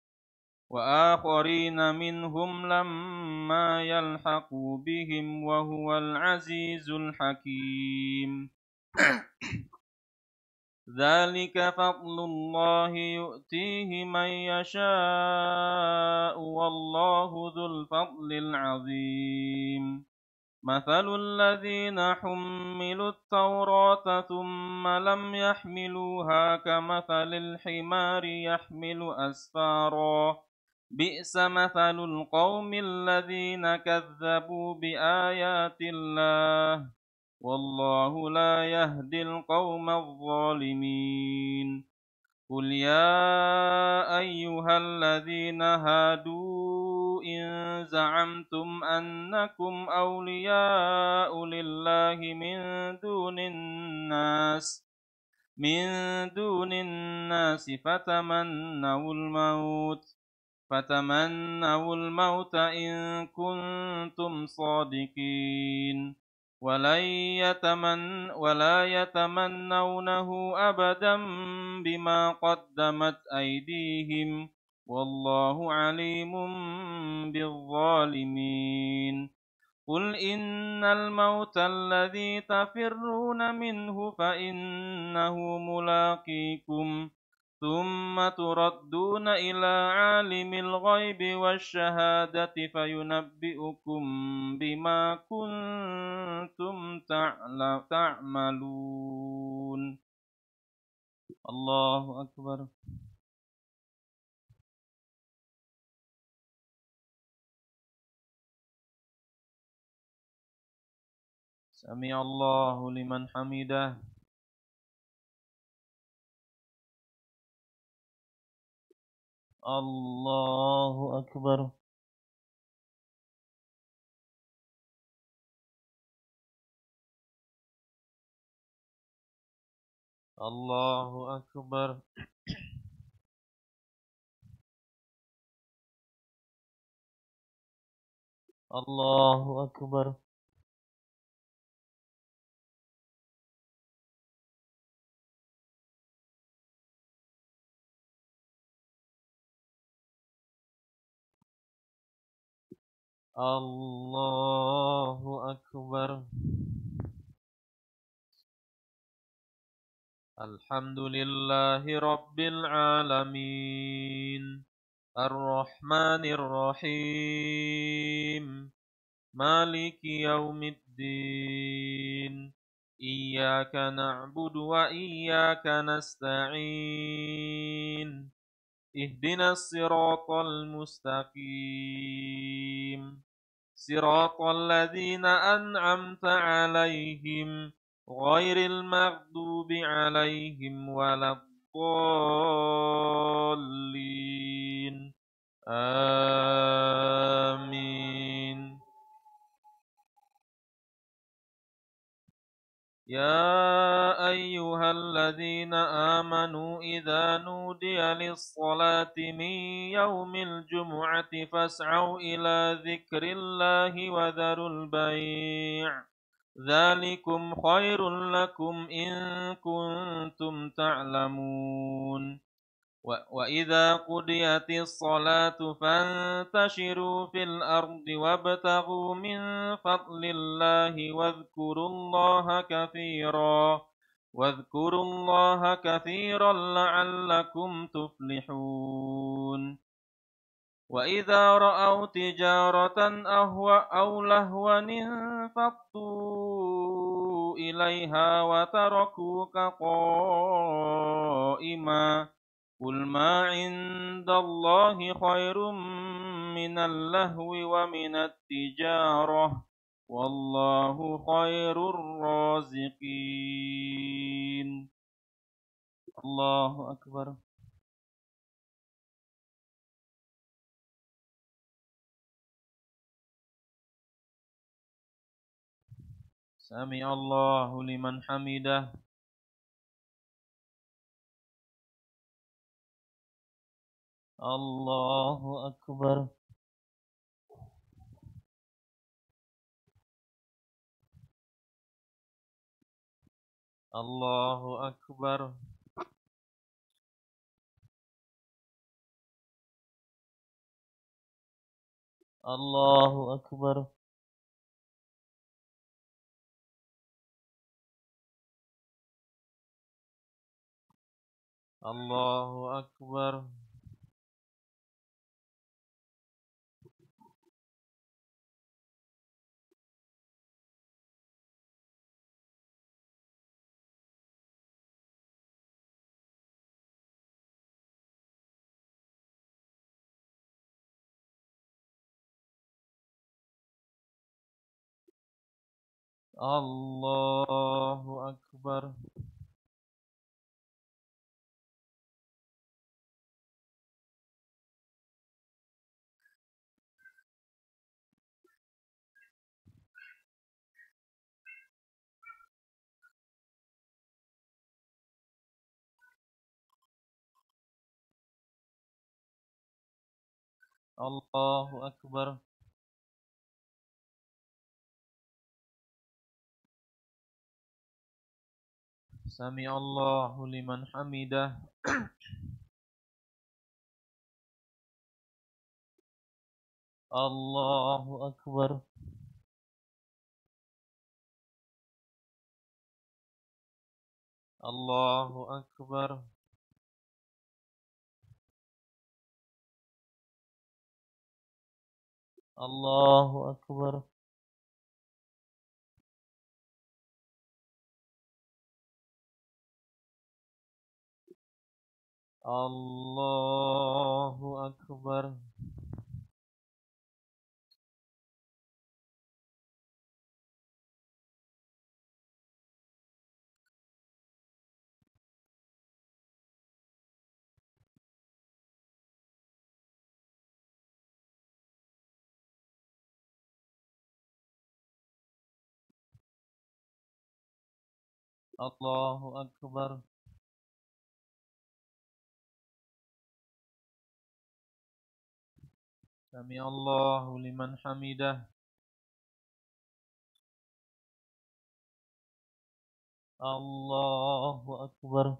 Wa akharina minhum lamma yalhaqu bihim wa huwal azizul hakim. Dzalika fadlullahi yu'tihi man yasha'u wallahu dzul fadlil 'azim. Mathalul ladzina hummilut tawrata thumma lam yahmiluha kamathalil himari yahmilu asfara. Bi'sa mathalul qaumil ladzina kadzdzabu biayatillah. Wallahu la yahdil qaumadh dhalimin. Qul ya ayyuhalladzina hadu in za'amtum annakum awliya'u lillahi min dunin nas fatamannawul mauta in kuntum sadiqin. ولا يتمنونه أبدا بما قدمت أيديهم والله عليم بالظالمين. قل إن الموت الذي تفرون منه فإنه ملاقيكم ثم تردون إلى عالم الغيب والشهادة فينبئكم بما كنتم تعملون. الله أكبر. سمع الله لمن حمده. Allahu Akbar. Allahu Akbar. Allahu Akbar. Allahu Akbar. Alhamdulillahi Rabbil Alamin. Ar-Rahmanir Rahim. Maliki Yaumiddin. Iyyaka na'budu wa iyyaka nasta'in. Ihdinas siratal mustaqim. Siratal ladzina an'amta 'alaihim ghairil maghdubi 'alaihim waladdallin. الضالين آمين. يا أيها الذين آمنوا إذا نودي للصلاة من يوم الجمعة فاسعوا إلى ذكر الله وذروا البيع ذلكم خير لكم إن كنتم تعلمون. وإذا قضيت الصلاة فانتشروا في الأرض وابتغوا من فضل الله واذكروا الله كثيرا لعلكم تفلحون. وإذا رأوا تجارة أو لهوا انفضوا إليها وتركوك قائما قل ما عند الله خير من اللهو ومن التجارة والله خير الرازقين. الله أكبر. سمع الله لمن حمده. الله أكبر. الله أكبر. الله أكبر. الله أكبر. الله أكبر. الله أكبر. سمع الله لمن حمده. الله أكبر. الله أكبر. الله أكبر. الله أكبر. الله أكبر. سمع الله لمن حمده. الله أكبر.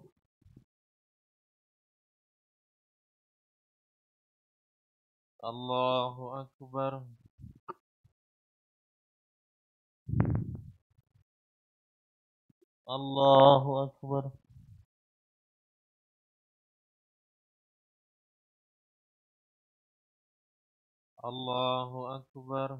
الله أكبر. الله أكبر. الله أكبر.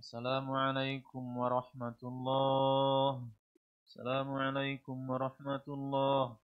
Assalamualaikum warahmatullahi. Assalamualaikum warahmatullahi.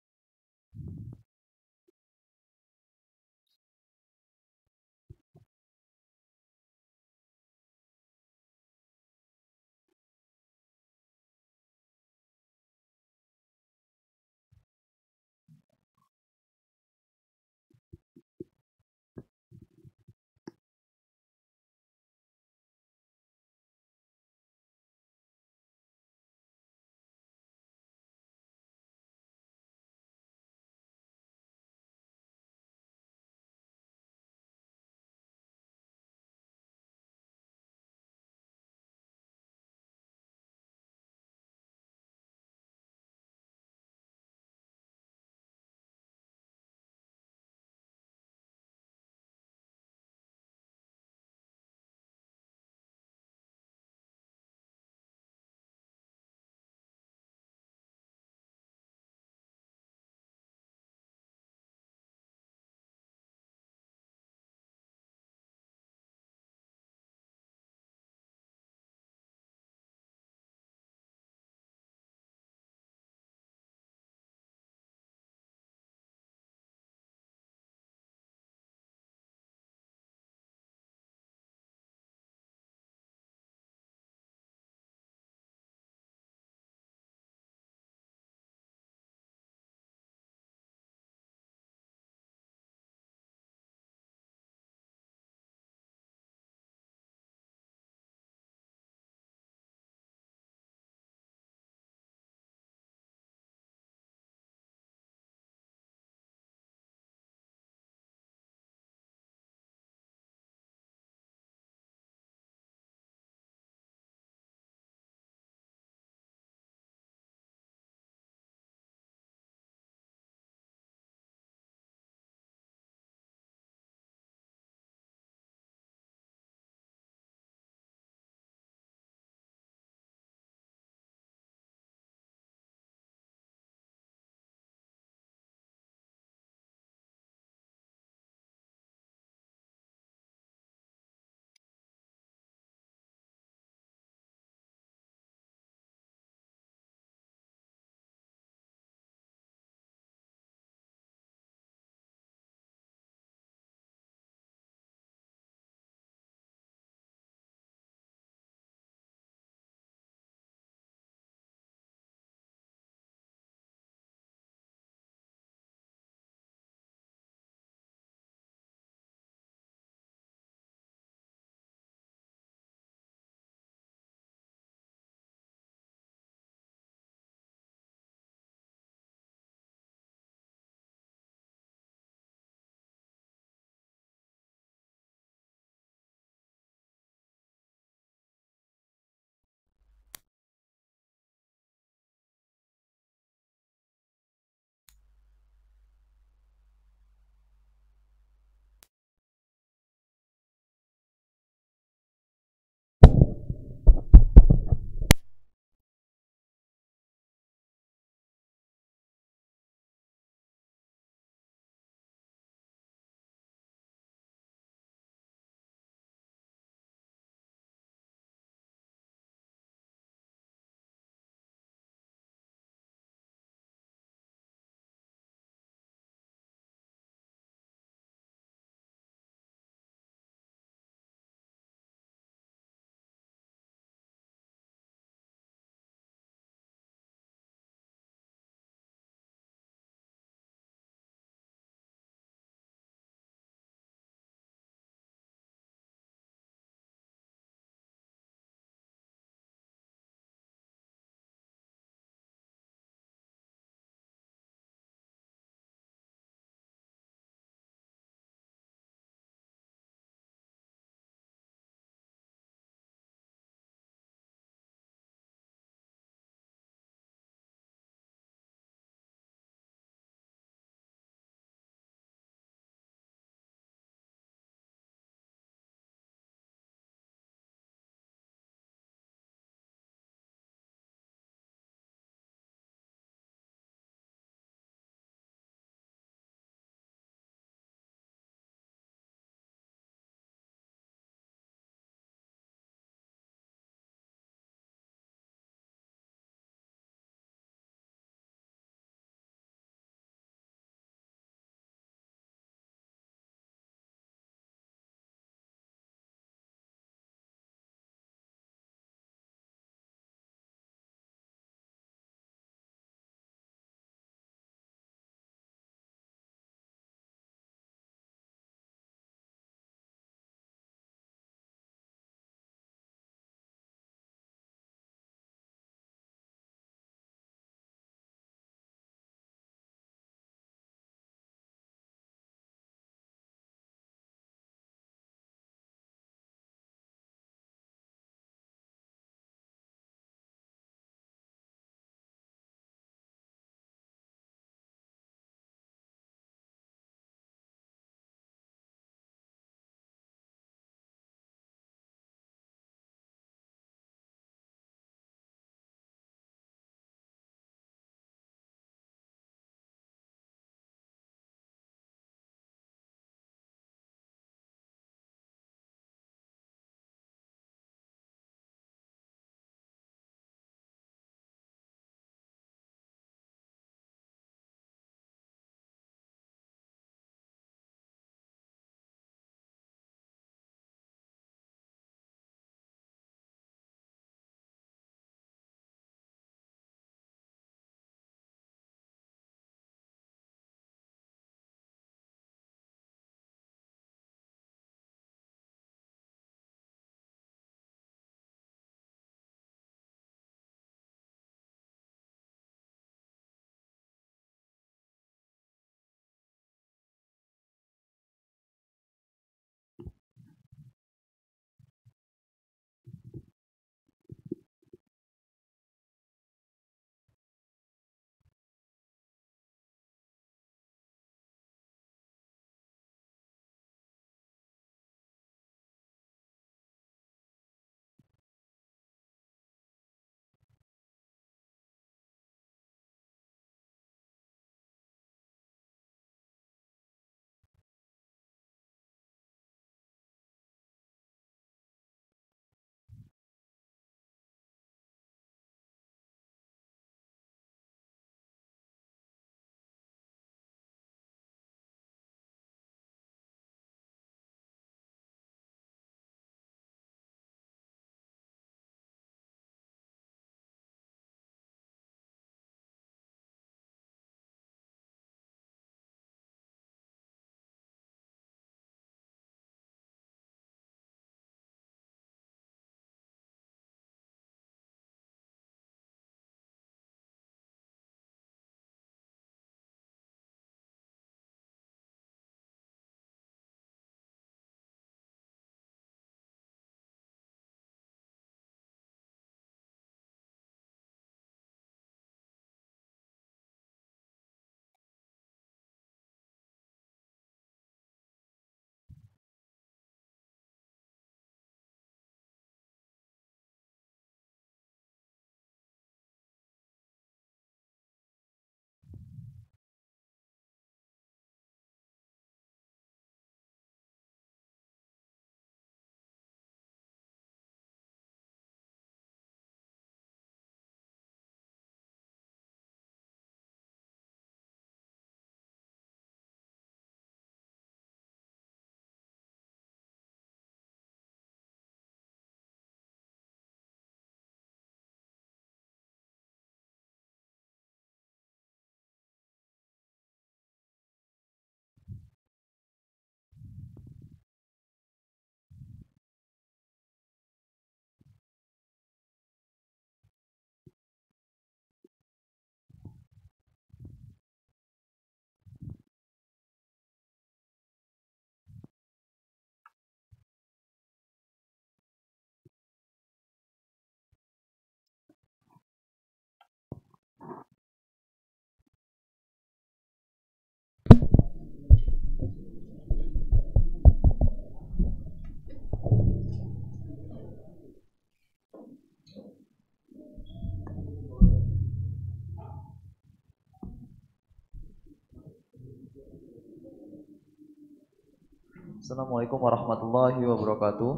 Assalamualaikum warahmatullahi wabarakatuh.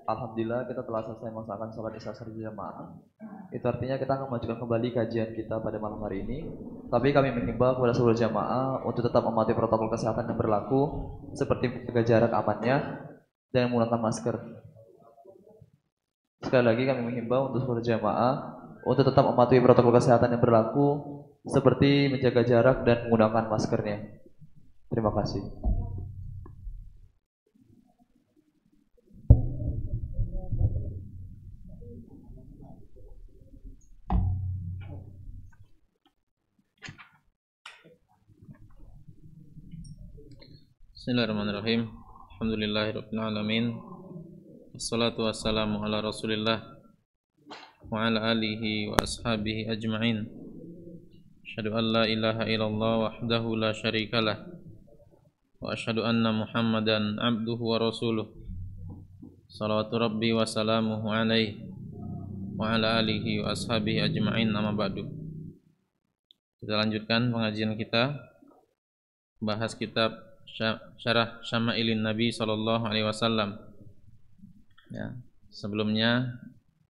Alhamdulillah kita telah selesai melaksanakan sholat isya berjamaah. Itu artinya kita akan melanjutkan kembali kajian kita pada malam hari ini. Tapi kami mengimbau kepada seluruh jamaah untuk tetap mematuhi protokol kesehatan yang berlaku, seperti menjaga jarak amannya dan menggunakan masker. Sekali lagi kami mengimbau untuk seluruh jamaah untuk tetap mematuhi protokol kesehatan yang berlaku, seperti menjaga jarak dan menggunakan maskernya. Terima kasih. Bismillahirrahmanirrahim. Alhamdulillahirabbil alamin. Wassalatu wassalamu ala Rasulillah wa ala alihi wa ashabihi ajma'in. Asyhadu an la ilaha illallah wahdahu la syarikalah wa asyhadu anna Muhammadan abduhu wa rasuluh. Salawatu rabbi wa salamuhu alaihi wa ala alihi wa ashabihi ajma'in, amma ba'du. Kita lanjutkan pengajian kita, bahas kitab Syarah Syama'ilin Nabi sallallahu alaihi wasallam. Ya, sebelumnya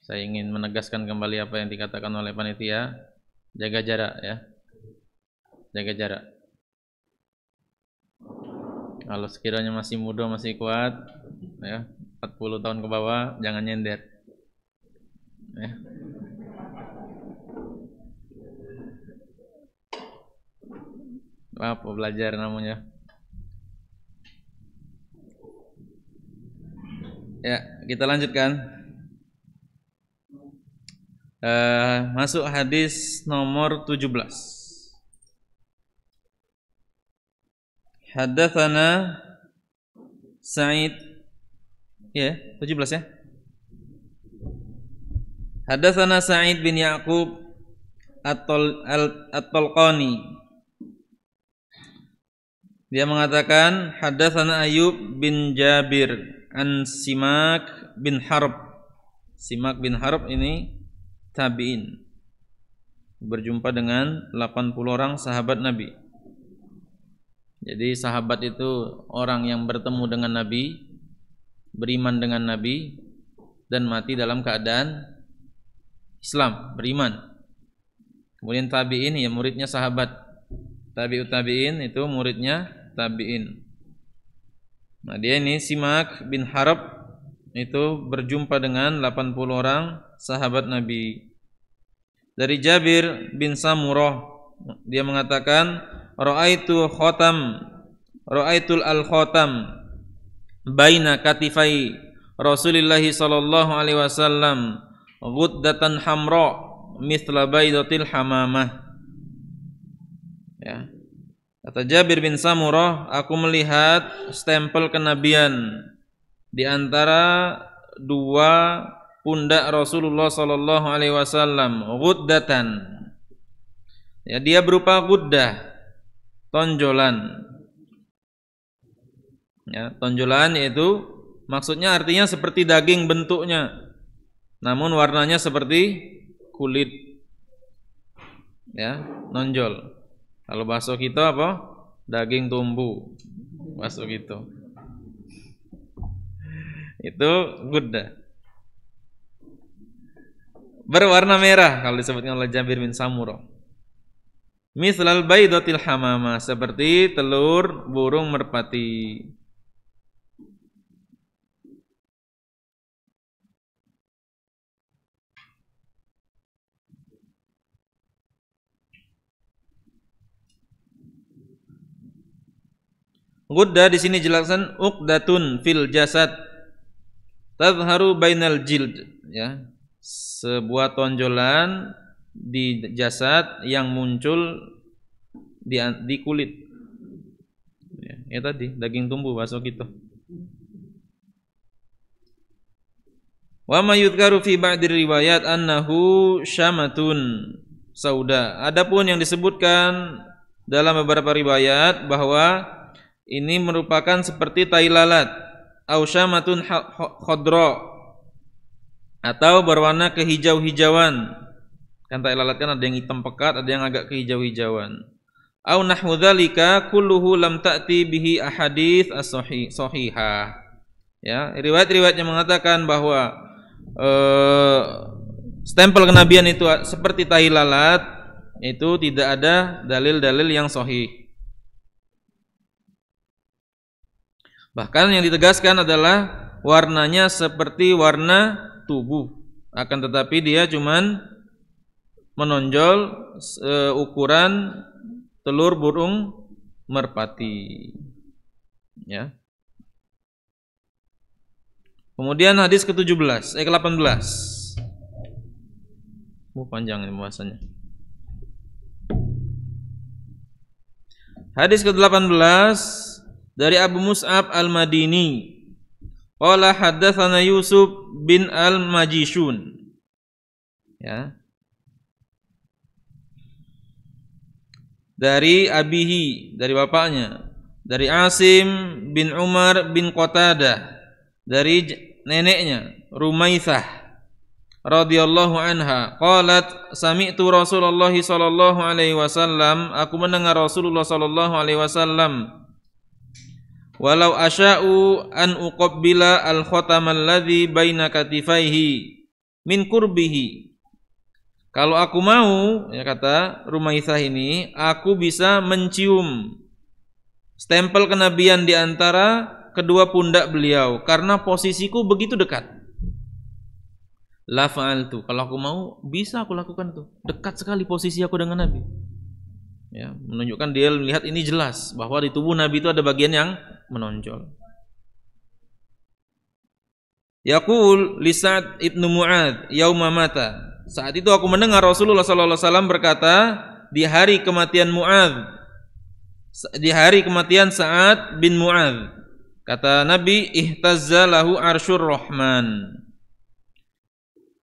saya ingin menegaskan kembali apa yang dikatakan oleh panitia, jaga jarak ya. Jaga jarak. Kalau sekiranya masih muda, masih kuat ya, 40 tahun ke bawah, jangan nyender. Ya. Apa belajar namanya? Ya, kita lanjutkan. Masuk hadis nomor 17. Haddatsana Sa'id, ya, 17 ya. Haddatsana Sa'id bin Ya'qub At-Talqani. Dia mengatakan haddatsana Ayyub bin Jabir an Simak bin Harb. Simak bin Harb ini tabi'in, berjumpa dengan 80 orang sahabat Nabi. Jadi sahabat itu orang yang bertemu dengan Nabi, beriman dengan Nabi, dan mati dalam keadaan Islam, beriman. Kemudian tabi'in ya muridnya sahabat. Tabi'ut tabi'in itu muridnya tabi'in. Nah, dia ini Simak bin Harb itu berjumpa dengan 80 orang sahabat Nabi. Dari Jabir bin Samurah, dia mengatakan ra'aitul al-khatam baina katifai Rasulillah sallallahu alaihi wasallam ghuddatan hamra mithla baydatil hamamah. Ya. Kata Jabir bin Samurah, aku melihat stempel kenabian di antara dua pundak Rasulullah sallallahu alaihi wasallam, ghuddatan. Ya, dia berupa ghuddah, tonjolan. Ya, tonjolan yaitu maksudnya artinya seperti daging bentuknya, namun warnanya seperti kulit. Ya, nonjol. Kalau bahasa kita apa? Daging tumbuh. Bahasa gitu. Itu ghuddah. Berwarna merah kalau disebutkan oleh Jabir bin Samurah. Mislal baydatil hamamah, seperti telur burung merpati. Ghuddah di sini jelaskan uqdatun fil jasad tadhharu bainal jild, ya. Sebuah tonjolan di jasad yang muncul di kulit. Ya tadi daging tumbuh bahasa gitu. Wa ma yudhkaru fi ba'di riwayat annahu syamatun sauda. Adapun yang disebutkan dalam beberapa riwayat bahwa ini merupakan seperti tai lalat, au syamatun khadra, atau berwarna kehijau-hijauan. Kan tai lalat kan ada yang hitam pekat, ada yang agak kehijau-hijauan. au nahwu dzalika kulluhu lam ta'ti bihi ahadits as-sahihah. Ya, riwayat-riwayat yang mengatakan bahwa stempel kenabian itu seperti tahi lalat, itu tidak ada dalil-dalil yang sahih. Bahkan yang ditegaskan adalah warnanya seperti warna tubuh, akan tetapi dia cuman menonjol ukuran telur burung merpati. Ya. Kemudian hadis ke-17, ke-18. Panjang ini bahasanya. Hadis ke-18 dari Abu Mus'ab Al-Madini. Qala haddatsana Yusuf bin Al-Majishun. Ya. Dari abihi, dari bapaknya, dari Asim bin Umar bin Qatadah, dari neneknya Rumaitsah radhiyallahu anha, qalat sami'tu Rasulullah sallallahu alaihi wasallam, aku mendengar Rasulullah sallallahu alaihi wasallam, walau asya'u an uqabbila al-khatam alladhi baina katifaihi min kurbihi. Kalau aku mau, ya kata Rumaitsah ini, aku bisa mencium stempel kenabian di antara kedua pundak beliau karena posisiku begitu dekat. La fa'altu, kalau aku mau bisa aku lakukan itu. Dekat sekali posisi aku dengan Nabi. Ya, menunjukkan dia melihat ini jelas bahwa di tubuh Nabi itu ada bagian yang menonjol. Yaqul li Sa'd ibnu Mu'adz yauma mata. Saat itu aku mendengar Rasulullah sallallahu alaihi wasallam berkata di hari kematian Mu'adz, di hari kematian Sa'ad bin Mu'adz, kata Nabi, ihtazza lahu arsyur rahman.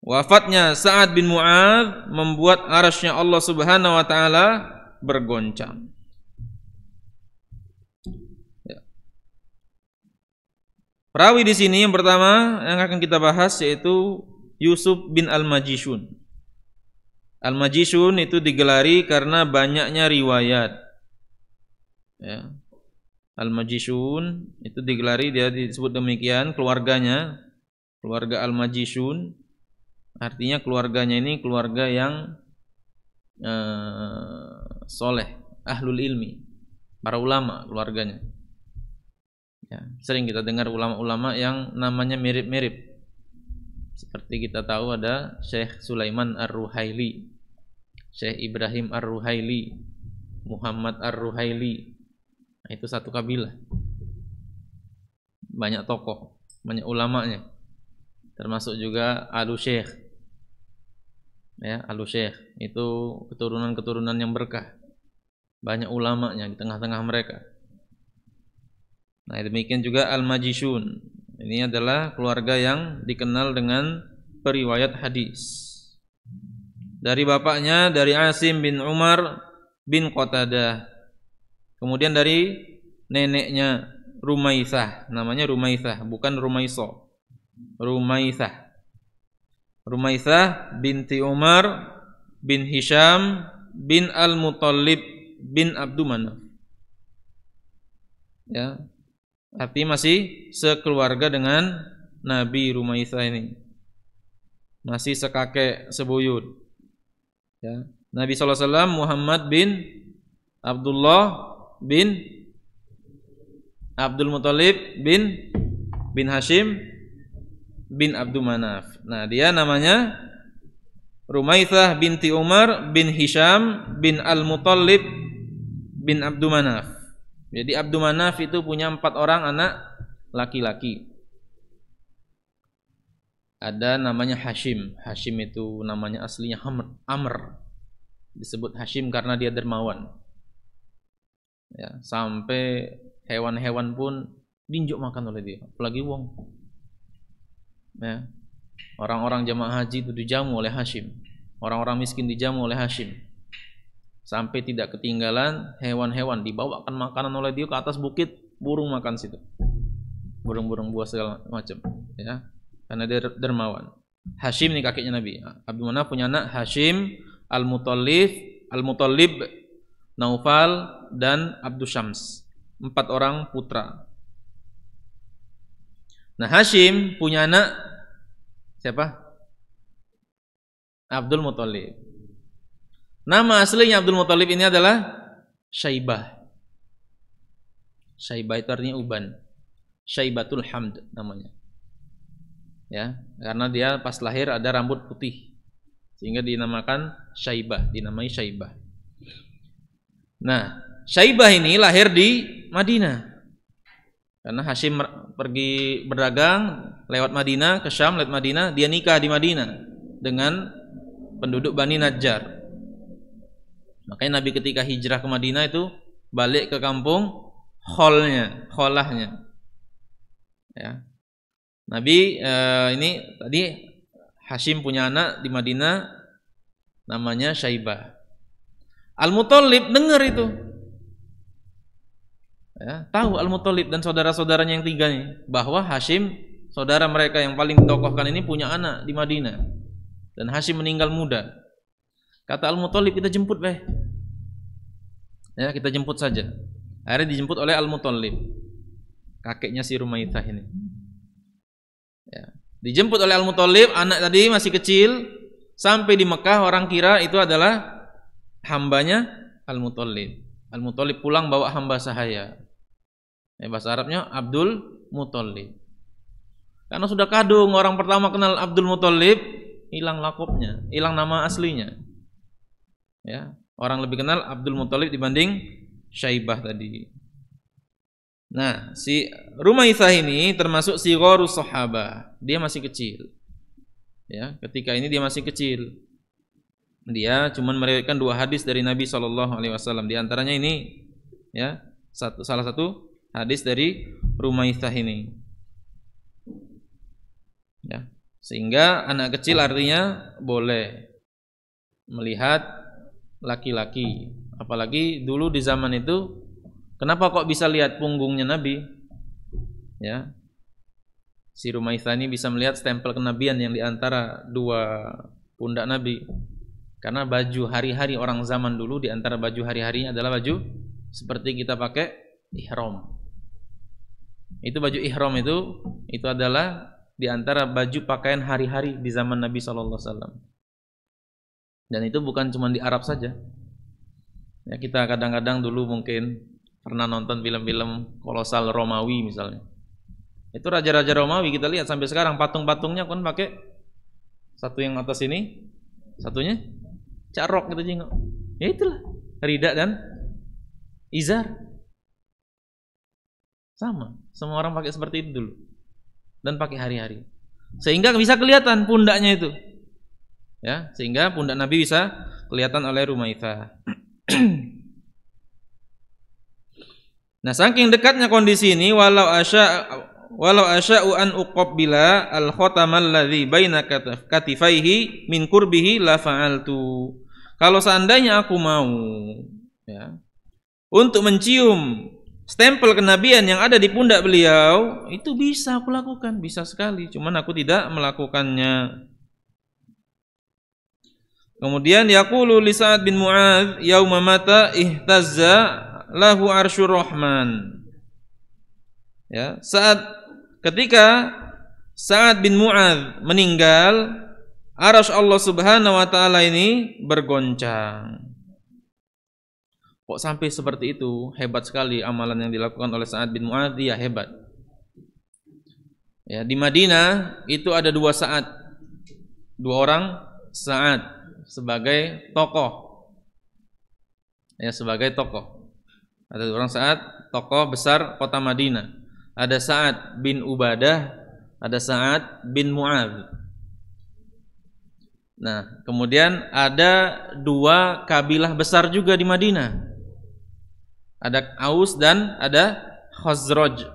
Wafatnya Sa'ad bin Mu'adz membuat arsy-Nya Allah Subhanahu wa taala bergoncang. Ya. Perawi di sini yang pertama yang akan kita bahas yaitu Yusuf bin Al-Majishun. Al-Majishun itu digelari karena banyaknya riwayat. Ya. Al-Majishun itu digelari, dia disebut demikian keluarganya, keluarga Al-Majishun. Artinya keluarganya ini keluarga yang soleh, ahlul ilmi, para ulama keluarganya. Ya, sering kita dengar ulama-ulama yang namanya mirip-mirip. Seperti kita tahu ada Syekh Sulaiman Ar-Ruhaili, Syekh Ibrahim Ar-Ruhaili, Muhammad Ar-Ruhaili. Nah, itu satu kabilah. Banyak tokoh, banyak ulamanya. Termasuk juga Al-Syekh. Ya, Al-Syekh itu keturunan-keturunan yang berkah. Banyak ulamanya di tengah-tengah mereka. Nah, demikian juga Al-Majishun. Ini adalah keluarga yang dikenal dengan periwayat hadis. Dari bapaknya dari Asim bin Umar bin Qatadah. Kemudian dari neneknya Rumaitsah, namanya Rumaitsah, bukan Rumaiso. Rumaitsah. Rumaitsah binti Umar bin Hisham bin Al-Muttalib bin Abdul Manaf. Ya. Artinya masih sekeluarga dengan Nabi Rumaitsah ini. Masih sekakek sebuyut. Ya. Nabi SAW Muhammad bin Abdullah bin Abdul Muttalib bin Hashim bin Abdul Manaf. Nah, dia namanya Rumaitsah binti Umar bin Hisham bin Al-Muttalib bin Abdul Manaf. Jadi Abdul Manaf itu punya 4 orang anak laki-laki. Ada namanya Hashim. Hashim itu namanya aslinya Amr. Disebut Hashim karena dia dermawan. Ya, sampai hewan-hewan pun dinjuk makan oleh dia, apalagi wong. Ya. Orang-orang jamaah haji itu dijamu oleh Hashim. Orang-orang miskin dijamu oleh Hashim. Sampai tidak ketinggalan hewan-hewan dibawakan makanan oleh dia ke atas bukit, burung makan situ. Burung-burung buah segala macam, ya. Karena dia dermawan. Hashim ini kakeknya Nabi. Abdul Manaf punya anak Hashim, Al-Muttalib, Naufal, dan Abdus Syams. 4 orang putra. Nah, Hashim punya anak siapa? Abdul Muthalib. Nama aslinya Abdul Muthalib ini adalah Syaibah. Syaibah itu artinya uban. Syaibatul Hamd namanya. Ya, karena dia pas lahir ada rambut putih, sehingga dinamakan Syaibah, dinamai Syaibah. Nah, Syaibah ini lahir di Madinah. Karena Hashim pergi berdagang lewat Madinah ke Syam, lewat Madinah, dia nikah di Madinah dengan penduduk Bani Najjar. Makanya Nabi ketika hijrah ke Madinah itu balik ke kampung kholahnya. Ya. Nabi ini tadi Hashim punya anak di Madinah namanya Syaibah. Al-Muthalib dengar itu. Ya, tahu Al-Muthalib dan saudara-saudaranya yang 3 nih bahwa Hashim, saudara mereka yang paling ditokohkan ini, punya anak di Madinah. Dan Hashim meninggal muda. Kata Al-Muthalib, kita jemput beh. Ya, kita jemput saja. Akhirnya dijemput oleh Al-Muthalib, kakeknya si Rumaithah ini. Ya, dijemput oleh Al-Muthalib, anak tadi masih kecil. Sampai di Mekah orang kira itu adalah hambanya Al-Muthalib. Al-Muthalib pulang bawa hamba sahaya. Bahasa Arabnya Abdul Muthalib. Karena sudah kadung, orang pertama kenal Abdul Muthalib, hilang lakopnya, hilang nama aslinya. Ya, orang lebih kenal Abdul Muthalib dibanding Syaibah tadi. Nah, si Rumaithah ini termasuk sigharus sahabah. Dia masih kecil. Ya, ketika ini dia masih kecil. Dia cuma meriwayatkan 2 hadis dari Nabi SAW. Di antaranya ini, ya, salah satu hadis dari Rumaithah ini. Ya, sehingga anak kecil artinya boleh melihat laki-laki. Apalagi dulu di zaman itu, kenapa kok bisa lihat punggungnya Nabi? Ya, si Rumaithah ini bisa melihat stempel kenabian yang diantara 2 pundak Nabi. Karena baju hari-hari orang zaman dulu, diantara baju hari-harinya adalah baju seperti kita pakai ihram. Itu baju ihram itu adalah diantara baju pakaian hari-hari di zaman Nabi SAW. Dan itu bukan cuma di Arab saja. Ya, kita kadang-kadang dulu mungkin pernah nonton film-film kolosal Romawi misalnya. Itu raja-raja Romawi kita lihat sampai sekarang patung-patungnya kan pakai satu yang atas ini, satunya carok gitu jengok. Ya itulah rida dan izar. Sama, semua orang pakai seperti itu dulu. Dan pakai hari-hari. Sehingga bisa kelihatan pundaknya itu. Ya, sehingga pundak Nabi bisa kelihatan oleh Rumaithah. Nah, saking dekatnya kondisi ini, walau asya'u an uqabbila al-khatamal ladzi baina katifaihi min qurbihi la fa'altu. Kalau seandainya aku mau, ya, untuk mencium stempel kenabian yang ada di pundak beliau, itu bisa aku lakukan, bisa sekali. Cuman aku tidak melakukannya. Kemudian yaqulu li Sa'ad bin Mu'adz yauma mata ihtazza lahu arsyur rahman. Ya, ketika Sa'ad bin Mu'adz meninggal, arasy Allah Subhanahu wa taala ini bergoncang. Kok sampai seperti itu? Hebat sekali amalan yang dilakukan oleh Sa'ad bin Mu'adz, ya hebat. Ya, di Madinah itu ada 2 Sa'ad. 2 orang Sa'ad sebagai tokoh. Ya, sebagai tokoh. Ada 2 orang Sa'ad, tokoh besar kota Madinah. Ada Sa'ad bin Ubadah, ada Sa'ad bin Mu'adz. Nah, kemudian ada 2 kabilah besar juga di Madinah. Ada Aus dan ada Khazraj.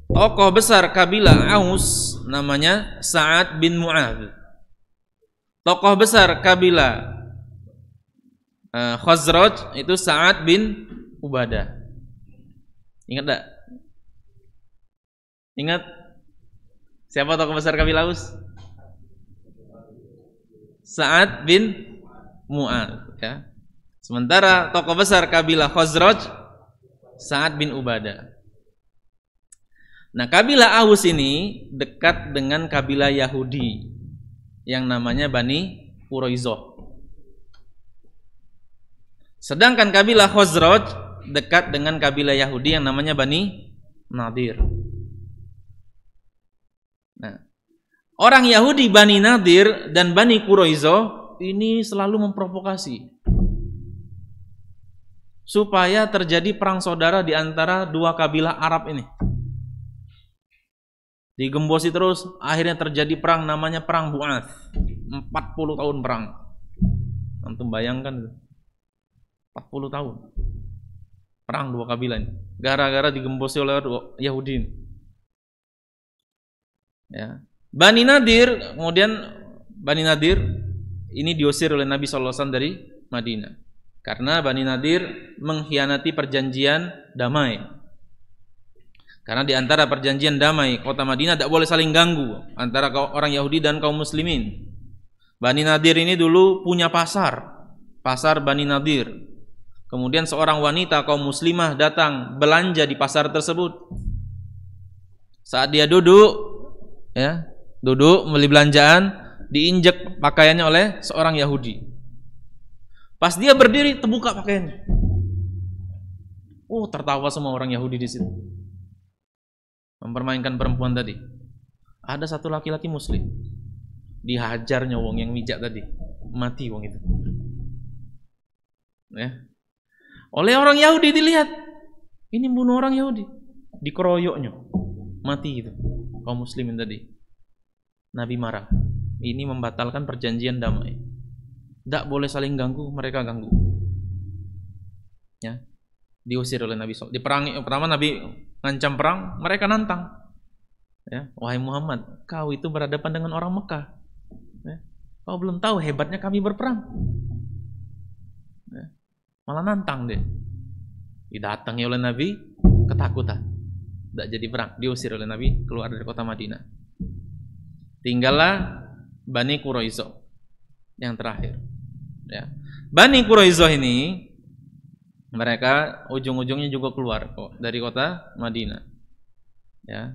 Tokoh besar kabilah Aus namanya Sa'ad bin Mu'adz. Tokoh besar kabilah Khazraj itu Sa'ad bin Ubadah. Ingat tak? Ingat? Siapa tokoh besar kabilah Aus? Sa'ad bin Mu'adz, ya. Sementara tokoh besar kabilah Khazraj Sa'ad bin Ubadah. Nah, kabilah Aus ini dekat dengan kabilah Yahudi yang namanya Bani Quraizoh. Sedangkan kabilah Khazraj dekat dengan kabilah Yahudi yang namanya Bani Nadir. Nah, orang Yahudi Bani Nadir dan Bani Quraizoh ini selalu memprovokasi supaya terjadi perang saudara di antara dua kabilah Arab ini. Digembosi terus, akhirnya terjadi perang namanya Perang Bu'ath. 40 tahun perang. Antum bayangkan 40 tahun. Perang dua kabilah ini. Gara-gara digembosi oleh Yahudi ini. Ya. Bani Nadir, kemudian Bani Nadir ini diusir oleh Nabi SAW dari Madinah. Karena Bani Nadir mengkhianati perjanjian damai. Karena di antara perjanjian damai kota Madinah tidak boleh saling ganggu antara orang Yahudi dan kaum muslimin. Bani Nadir ini dulu punya pasar Bani Nadir. Kemudian seorang wanita kaum muslimah datang belanja di pasar tersebut. Saat dia duduk beli belanjaan, diinjek pakaiannya oleh seorang Yahudi. Pas dia berdiri, terbuka pakaiannya. Tertawa semua orang Yahudi di situ. Mempermainkan perempuan tadi. Ada satu laki-laki muslim. Dihajarnya wong yang mijak tadi. Mati wong itu. Ya. Oleh orang Yahudi dilihat. Ini bunuh orang Yahudi. Dikeroyoknya. Mati itu. Kaum muslimin tadi. Nabi marah. Ini membatalkan perjanjian damai. Tidak boleh saling ganggu, mereka ganggu. Ya, diusir oleh Nabi SAW. Diperangi pertama Nabi ngancam perang, mereka nantang. Ya, wahai Muhammad, kau itu berhadapan dengan orang Mekah. Ya, kau belum tahu hebatnya kami berperang. Ya, malah nantang deh. Didatangi oleh Nabi, ketakutan. Tidak jadi perang, diusir oleh Nabi keluar dari kota Madinah. Tinggallah Bani Quraizoh yang terakhir. Ya. Bani Quraizoh ini mereka ujung-ujungnya juga keluar dari kota Madinah. Ya.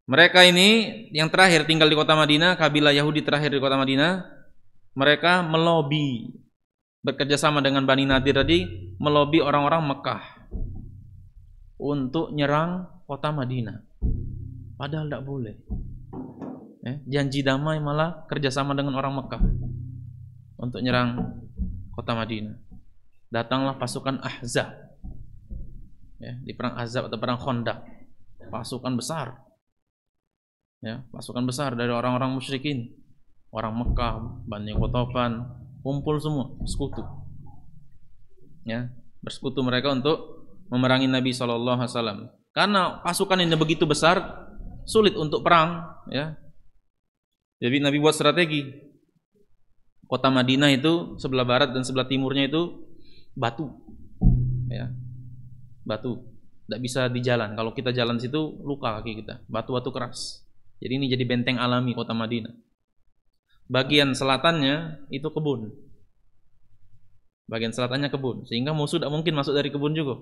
Mereka ini yang terakhir tinggal di kota Madinah, kabilah Yahudi terakhir di kota Madinah. Mereka melobi bekerja sama dengan Bani Nadir tadi, melobi orang-orang Mekah untuk nyerang kota Madinah. Padahal tidak boleh. Janji damai malah kerjasama dengan orang Mekah untuk nyerang kota Madinah. Datanglah pasukan Ahzab, di perang Ahzab atau perang Khandaq, pasukan besar, pasukan besar dari orang-orang musyrikin, orang Mekah, Bani Qatafan, kumpul semua sekutu, bersekutu mereka untuk memerangi Nabi SAW. Karena pasukan ini begitu besar, sulit untuk perang, Jadi Nabi buat strategi. Kota Madinah itu sebelah barat dan sebelah timurnya itu batu. Batu. Tidak bisa di jalan. Kalau kita jalan situ luka kaki kita. Batu-batu keras. Jadi ini jadi benteng alami kota Madinah. Bagian selatannya itu kebun. Sehingga musuh tidak mungkin masuk dari kebun juga.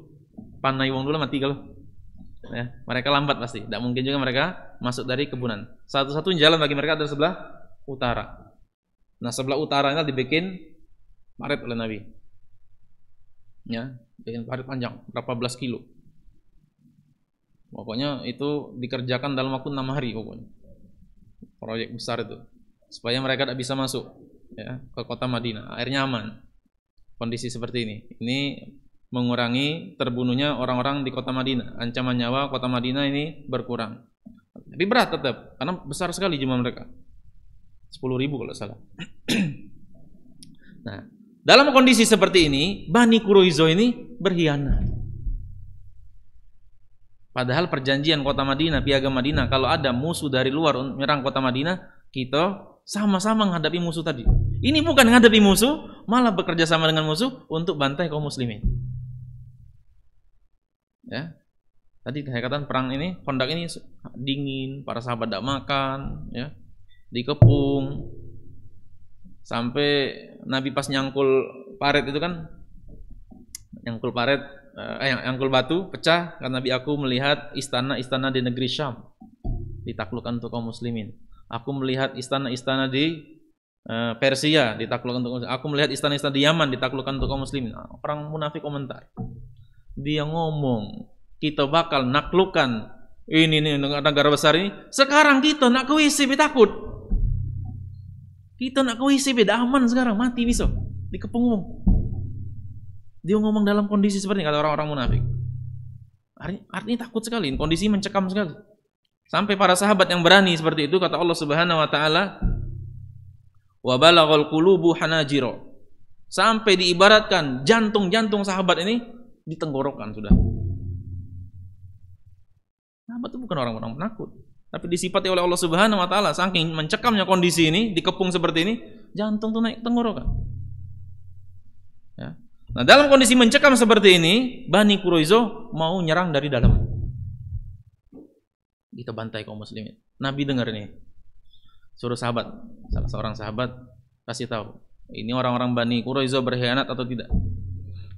Panai wong dulu mati kalau. Mereka lambat pasti. Tidak mungkin juga mereka masuk dari kebunan. Satu-satunya jalan bagi mereka adalah sebelah utara. Nah, sebelah utaranya dibikin parit oleh Nabi. Bikin parit panjang berapa belas kilo. Pokoknya itu dikerjakan dalam waktu 6 hari pokoknya. Proyek besar itu. Supaya mereka tidak bisa masuk ke kota Madinah. Akhirnya aman. Kondisi seperti ini. Ini mengurangi terbunuhnya orang-orang di kota Madinah. Ancaman nyawa kota Madinah ini berkurang. Tapi berat tetap karena besar sekali jumlah mereka. 10.000 kalau salah. Nah, dalam kondisi seperti ini, Bani Quraizoh ini berkhianat. Padahal perjanjian kota Madinah, piagam Madinah, kalau ada musuh dari luar menyerang kota Madinah, kita sama-sama menghadapi musuh tadi. Ini bukan menghadapi musuh, malah bekerja sama dengan musuh untuk bantai kaum muslimin. Tadi saya katakan perang ini, Khandaq ini dingin, para sahabat tidak makan, dikepung, sampai Nabi pas nyangkul parit itu kan Nyangkul paret, nyangkul batu pecah karena Nabi, aku melihat istana-istana di negeri Syam ditaklukkan untuk kaum muslimin. Aku melihat istana-istana di Persia ditaklukkan untuk kaum muslimin. Aku melihat istana-istana di Yaman ditaklukkan untuk kaum muslimin. Orang munafik komentar. Dia ngomong, kita bakal naklukkan ini negara besar ini. Sekarang kita nak ke WC takut. Kita nak ke WC beda aman sekarang, mati bisa dikepung umum. Dia ngomong dalam kondisi seperti ini, kata orang-orang munafik. Artinya takut sekali, kondisi mencekam sekali. Sampai para sahabat yang berani seperti itu, kata Allah Subhanahu wa taala, wa balaghal qulubu hanajira. Sampai diibaratkan jantung-jantung sahabat ini di tenggorokan sudah. Sahabat itu bukan orang-orang penakut, tapi disifati oleh Allah Subhanahu wa taala saking mencekamnya kondisi ini, dikepung seperti ini, jantung tuh naik tenggorokan. Ya. Nah, dalam kondisi mencekam seperti ini, Bani Quraisyah mau nyerang dari dalam. Kita bantai kaum muslimin. Nabi dengar nih, suruh sahabat, salah seorang sahabat kasih tahu, ini orang-orang Bani Quraisyah berkhianat atau tidak.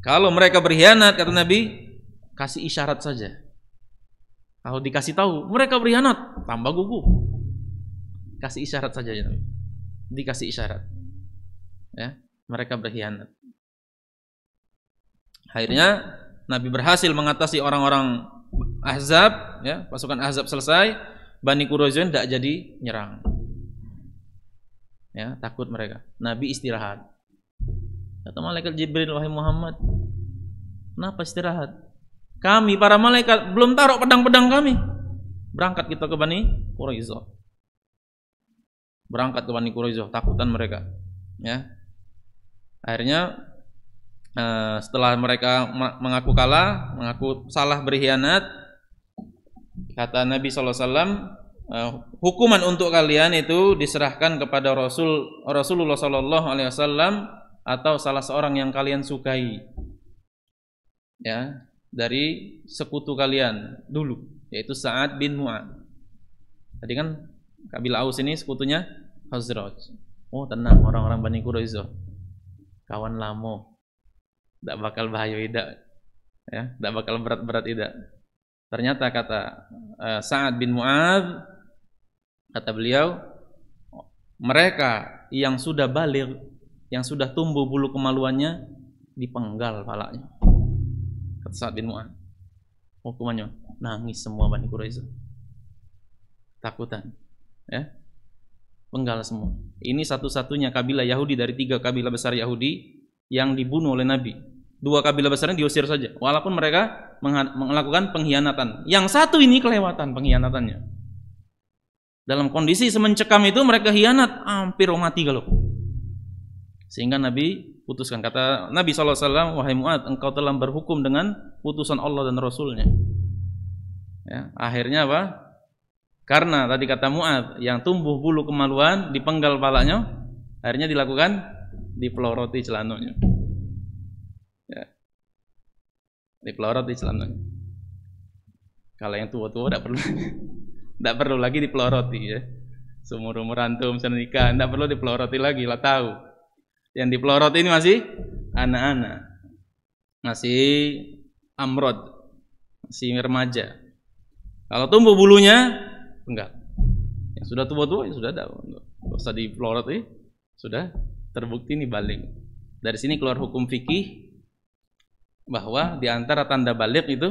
Kalau mereka berkhianat, kata Nabi, kasih isyarat saja. Kalau dikasih tahu mereka berkhianat, tambah gugup. Kasih isyarat saja ya Nabi. Dikasih isyarat. Ya, mereka berkhianat. Akhirnya Nabi berhasil mengatasi orang-orang Ahzab, ya, pasukan Ahzab selesai, Bani Quraisyah tidak jadi nyerang. Ya, takut mereka. Nabi istirahat. Kata malaikat Jibril, wahai Muhammad, kenapa istirahat? Kami para malaikat belum taruh pedang-pedang kami. Berangkat kita ke Bani Quraisyah. Berangkat ke Bani Quraisyah, takutan mereka. Ya. Akhirnya setelah mereka mengaku kalah, mengaku salah berkhianat, kata Nabi SAW, hukuman untuk kalian itu diserahkan kepada Rasulullah SAW atau salah seorang yang kalian sukai, ya, dari sekutu kalian dulu, yaitu Sa'ad bin Mu'ad. Tadi kan kabilah Aus ini sekutunya Khazraj. Oh tenang, orang-orang Bani Quraisyah, kawan lama, tidak bakal bahaya tidak, ya, tidak bakal berat-berat tidak. Ternyata kata Sa'ad bin Mu'ad, kata beliau, mereka yang sudah baligh, yang sudah tumbuh bulu kemaluannya, dipenggal palanya. Kata Sa'ad bin Mu'ad, hukumannya nangis semua Bani Quraisyah, takutan, ya, penggal semua. Ini satu-satunya kabilah Yahudi dari 3 kabilah besar Yahudi yang dibunuh oleh Nabi. 2 kabilah besarnya diusir saja, walaupun mereka melakukan pengkhianatan. Yang satu ini kelewatan pengkhianatannya. Dalam kondisi semencekam itu mereka khianat, hampir mati kalau. Sehingga Nabi putuskan, kata Nabi SAW, wahai Mu'ad, engkau telah berhukum dengan putusan Allah dan Rasulnya. Ya, akhirnya apa? Karena tadi kata Mu'ad, yang tumbuh bulu kemaluan dipenggal palanya, akhirnya dilakukan dipeloroti celananya. Ya. Dipeloroti celananya. Kalau yang tua-tua tidak perlu lagi dipeloroti, ya. Seumur-umur antum nikah, tidak perlu dipeloroti lagi, lah tahu. Yang dipeloroti ini masih anak-anak, masih amrod, masih remaja. Kalau tumbuh bulunya enggak. Yang sudah tua-tua ya sudah tidak usah dipeloroti, sudah terbukti ini balik. Dari sini keluar hukum fikih bahwa di antara tanda balik itu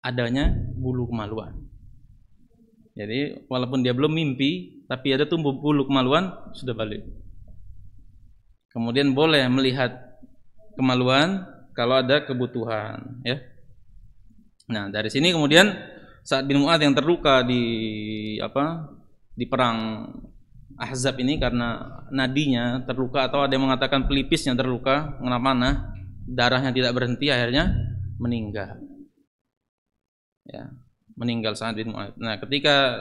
adanya bulu kemaluan. Jadi walaupun dia belum mimpi, tapi ada tumbuh bulu kemaluan, sudah balik. Kemudian boleh melihat kemaluan kalau ada kebutuhan, ya. Nah, dari sini kemudian Sa'ad bin Mu'ad yang terluka di perang Ahzab ini karena nadinya terluka, atau ada yang mengatakan pelipisnya terluka, kemana-mana, darahnya tidak berhenti, akhirnya meninggal. Ya, meninggal Sa'ad bin Mu'ad. Nah, ketika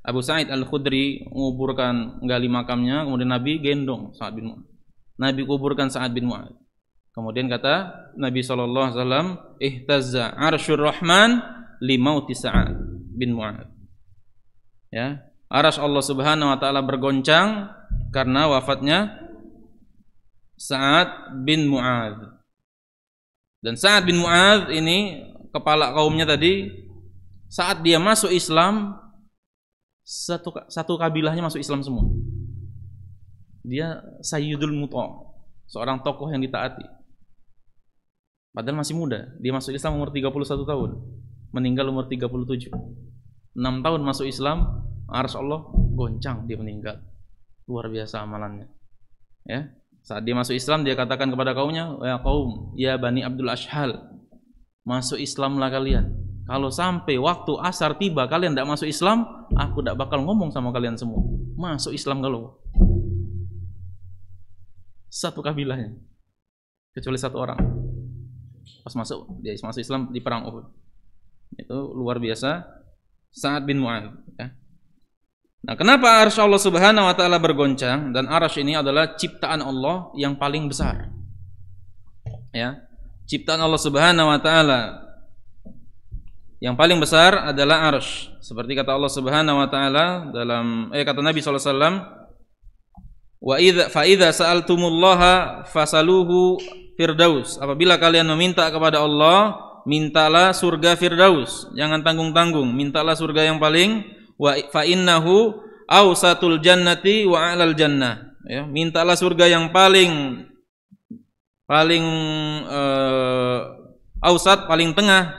Abu Sa'id Al-Khudri menguburkan, menggali makamnya, kemudian Nabi gendong Sa'ad bin Mu'ad. Nabi kuburkan Sa'ad bin Mu'ad. Kemudian kata Nabi SAW, ihtazza arsyur rahman limauti Sa'ad bin Mu'ad. Ya, arsy Allah Subhanahu wa taala bergoncang karena wafatnya Sa'ad bin Mu'ad. Dan Sa'ad bin Mu'adz ini kepala kaumnya tadi, saat dia masuk Islam, satu kabilahnya masuk Islam semua. Dia Sayyidul Muta', seorang tokoh yang ditaati. Padahal masih muda. Dia masuk Islam umur 31 tahun, meninggal umur 37. 6 tahun masuk Islam, arsy Allah goncang, dia meninggal. Luar biasa amalannya. Ya. Saat dia masuk Islam, dia katakan kepada kaumnya, ya kaum, ya Bani Abdul Ashhal, masuk Islamlah kalian. Kalau sampai waktu asar tiba kalian tidak masuk Islam, aku tidak bakal ngomong sama kalian semua. Masuk Islam kalau. Satu kabilahnya, kecuali satu orang. Pas masuk, dia masuk Islam di perang Uhud. Itu luar biasa. Sa'ad bin Mu'adz. Ya. Nah, kenapa arsy Allah Subhanahu Wa Taala bergoncang? Dan arsy ini adalah ciptaan Allah yang paling besar. Ya, ciptaan Allah Subhanahu Wa Taala yang paling besar adalah arsy. Seperti kata Allah Subhanahu Wa Taala dalam kata Nabi SAW. Wa idza fa idza sa'altumullaha fasaluhu firdaus. Apabila kalian meminta kepada Allah, mintalah surga firdaus. Jangan tanggung-tanggung, mintalah surga yang paling wa fa innahu awsatul jannati wa a'lal jannah. Ya, mintalah surga yang paling awsat, paling tengah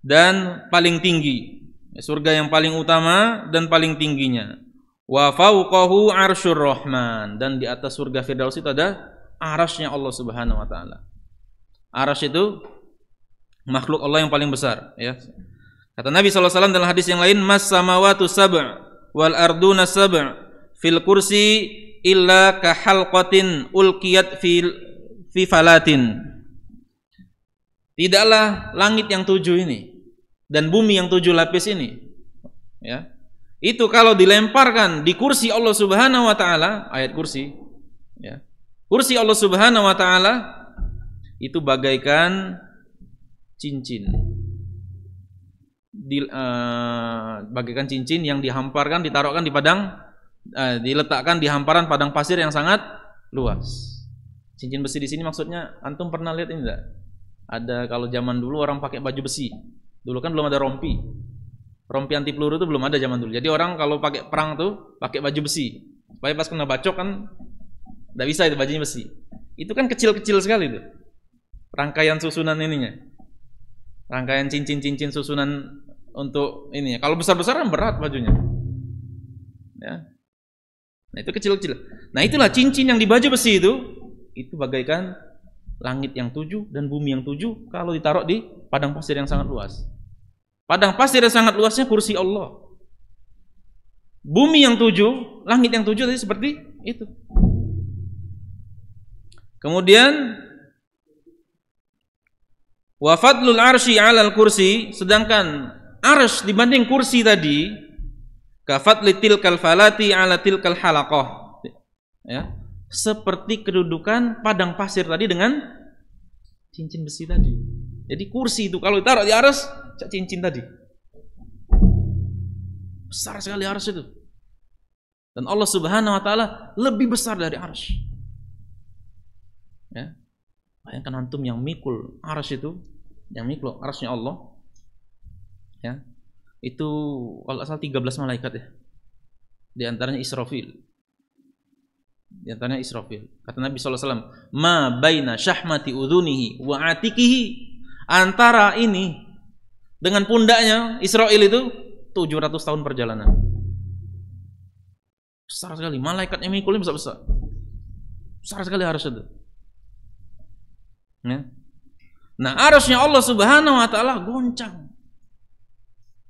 dan paling tinggi. Surga yang paling utama dan paling tingginya. Wa fauqahu arsyur rahman, dan di atas surga firdaus itu ada arasy-Nya Allah Subhanahu Wa Taala. Arasy itu makhluk Allah yang paling besar, ya. Kata Nabi SAW dalam hadis yang lain, mas samawatu sab' wal arduna sab' fil kursi illa ka halqatin ulqiyat fi falatin. Tidaklah langit yang 7 ini dan bumi yang 7 lapis ini, ya, itu kalau dilemparkan di kursi Allah Subhanahu Wa Taala, ayat kursi, ya, kursi Allah Subhanahu Wa Taala itu bagaikan cincin, bagaikan cincin yang dihamparkan, ditaruhkan di padang, diletakkan di hamparan padang pasir yang sangat luas. Cincin besi di sini maksudnya, antum pernah lihat ini enggak? Ada kalau zaman dulu orang pakai baju besi. Dulu kan belum ada rompi. Rompi anti peluru itu belum ada zaman dulu. Jadi orang kalau pakai perang tuh pakai baju besi. Supaya pas kena bacok kan enggak bisa itu bajunya besi. Itu kan kecil-kecil sekali tuh. Rangkaian susunan ininya. Rangkaian cincin-cincin susunan untuk ininya. Kalau besar-besar kan berat bajunya. Ya. Nah, itu kecil-kecil. Nah, itulah cincin yang di baju besi itu bagaikan langit yang 7 dan bumi yang 7 kalau ditaruh di padang pasir yang sangat luas. Padang pasir yang sangat luasnya kursi Allah. Bumi yang 7, langit yang 7 tadi seperti itu. Kemudian wa fadlul arsy 'alal kursi, sedangkan arsy dibanding kursi tadi ka fadli tilkal falati 'ala tilkal halaqah. Ya, seperti kedudukan padang pasir tadi dengan cincin besi tadi. Jadi kursi itu kalau ditaruh di arsy, cincin tadi. Besar sekali arsy itu. Dan Allah Subhanahu Wa Taala lebih besar dari arsy. Ya. Bayangkan antum yang mikul arsy itu, yang mikul arsy-Nya Allah. Ya. Itu kalau asal 13 malaikat ya. Di antaranya Israfil. Di antaranya Israfil. Kata Nabi SAW, ma baina syahmati udhunihi wa atikihi, antara ini dengan pundaknya Israel itu 700 tahun perjalanan. Besar sekali. Malaikat yang mikulnya besar-besar. Besar sekali arsy itu. Ya. Nah, arsy-Nya Allah Subhanahu Wa Taala goncang.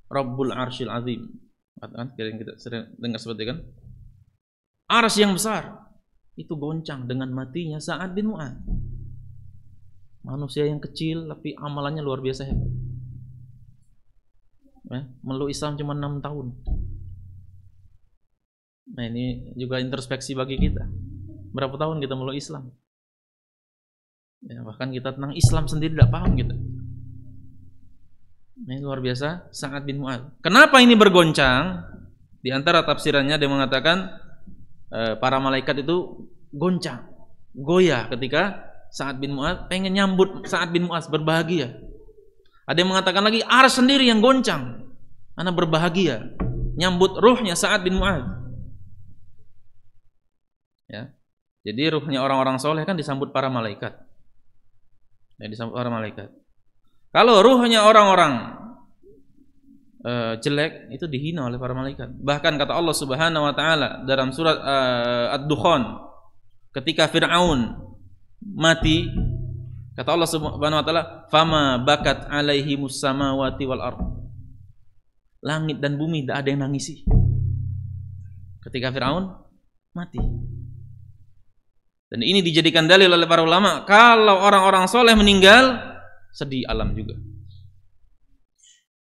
Rabbul Arsyil Azim. Katakan kita sering dengar seperti kan? Arsy yang besar itu goncang dengan matinya Sa'ad bin Mu'adz. Manusia yang kecil tapi amalannya luar biasa hebat. Ya, meluk Islam cuma 6 tahun. Nah, ini juga introspeksi bagi kita. Berapa tahun kita meluk Islam? Ya, bahkan kita tentang Islam sendiri tidak paham gitu. Ini luar biasa Sa'ad bin Mu'adz. Kenapa ini bergoncang? Di antara tafsirannya dia mengatakan para malaikat itu goncang, goyah ketika Sa'ad bin Mu'adz pengen nyambut Sa'ad bin Mu'adz, berbahagia. Ada yang mengatakan lagi Arsy sendiri yang goncang. Ana berbahagia nyambut ruhnya Sa'ad bin Mu'adz. Ya. Jadi ruhnya orang-orang soleh kan disambut para malaikat. Ya, disambut para malaikat. Kalau ruhnya orang-orang jelek itu dihina oleh para malaikat. Bahkan kata Allah Subhanahu wa taala dalam surat Ad-Dukhan, ketika Firaun mati, kata Allah Subhanahu wa taala, "Fama bakat alaihimus samawati wal ard." Langit dan bumi tidak ada yang nangisi ketika Firaun mati. Dan ini dijadikan dalil oleh para ulama, kalau orang-orang soleh meninggal, sedih alam juga.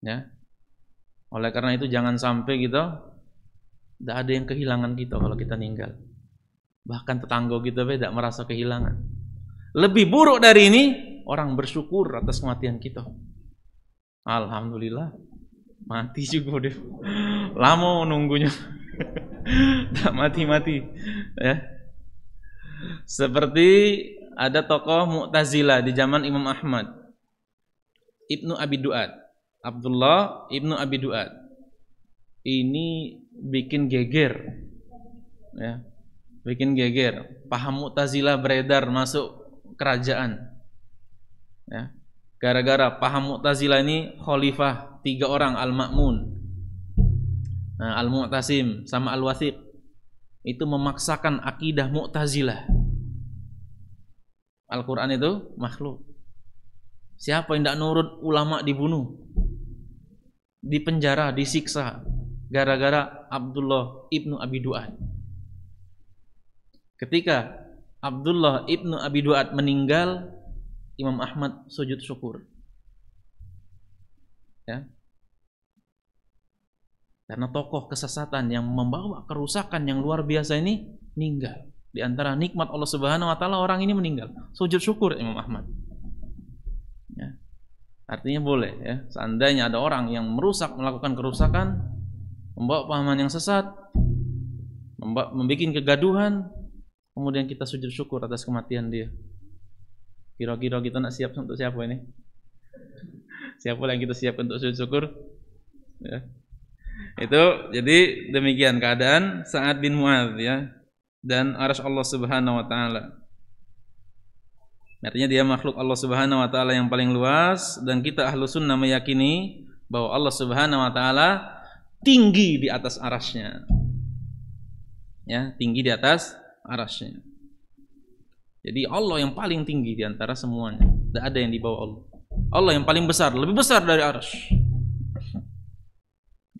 Ya. Oleh karena itu jangan sampai kita tidak ada yang kehilangan kita kalau kita meninggal. Bahkan tetangga kita tidak merasa kehilangan. Lebih buruk dari ini, orang bersyukur atas kematian kita. Alhamdulillah, mati juga deh. Lama nunggunya. Tak mati-mati. Ya. Seperti ada tokoh Mu'tazilah di zaman Imam Ahmad, Ibnu Abi Du'ad, Abdullah Ibnu Abi Du'ad. Ini bikin geger, ya, bikin geger. Paham Mu'tazilah beredar masuk kerajaan, ya. Gara-gara paham Mu'tazilah ini khalifah 3 orang, Al-Ma'mun, nah, Al-Mu'tasim sama Al-Wathiq, itu memaksakan akidah Mu'tazilah. Al-Quran itu makhluk. Siapa yang tidak nurut, ulama dibunuh, dipenjara, disiksa, gara-gara Abdullah Ibnu Abi Du'ad. Ketika Abdullah Ibnu Abi Du'ad meninggal, Imam Ahmad sujud syukur, ya. Karena tokoh kesesatan yang membawa kerusakan yang luar biasa ini meninggal. Di antara nikmat Allah Subhanahu wa taala, orang ini meninggal, sujud syukur Imam Ahmad. Ya. Artinya boleh, ya. Seandainya ada orang yang merusak, melakukan kerusakan, membawa pahaman yang sesat, membuat kegaduhan, kemudian kita sujud syukur atas kematian dia. Kira-kira kita nak siap untuk siapa ini? Siapa yang kita siap untuk sujud syukur? Ya. Itu jadi demikian keadaan Sa'ad bin Mu'adz, ya, dan arsy Allah Subhanahu wa taala. Artinya dia makhluk Allah Subhanahu wa taala yang paling luas, dan kita ahlu sunnah meyakini bahwa Allah Subhanahu wa taala tinggi di atas arasy-Nya. Ya, tinggi di atas arasy-Nya. Jadi Allah yang paling tinggi di antara semuanya. Tidak ada yang di bawah Allah. Allah yang paling besar, lebih besar dari arasy.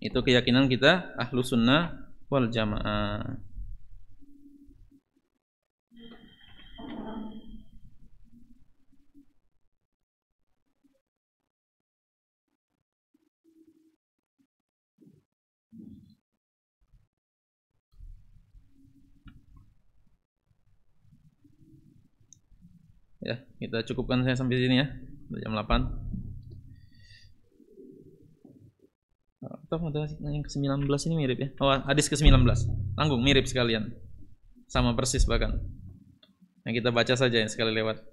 Itu keyakinan kita ahlu sunnah wal jamaah. Ya, kita cukupkan saya sampai sini, ya. Jam 8. Atau ada yang ke-19 ini mirip, ya. Oh, hadis ke-19. Tanggung mirip sekalian. Sama persis bahkan. Nah, kita baca saja yang sekali lewat.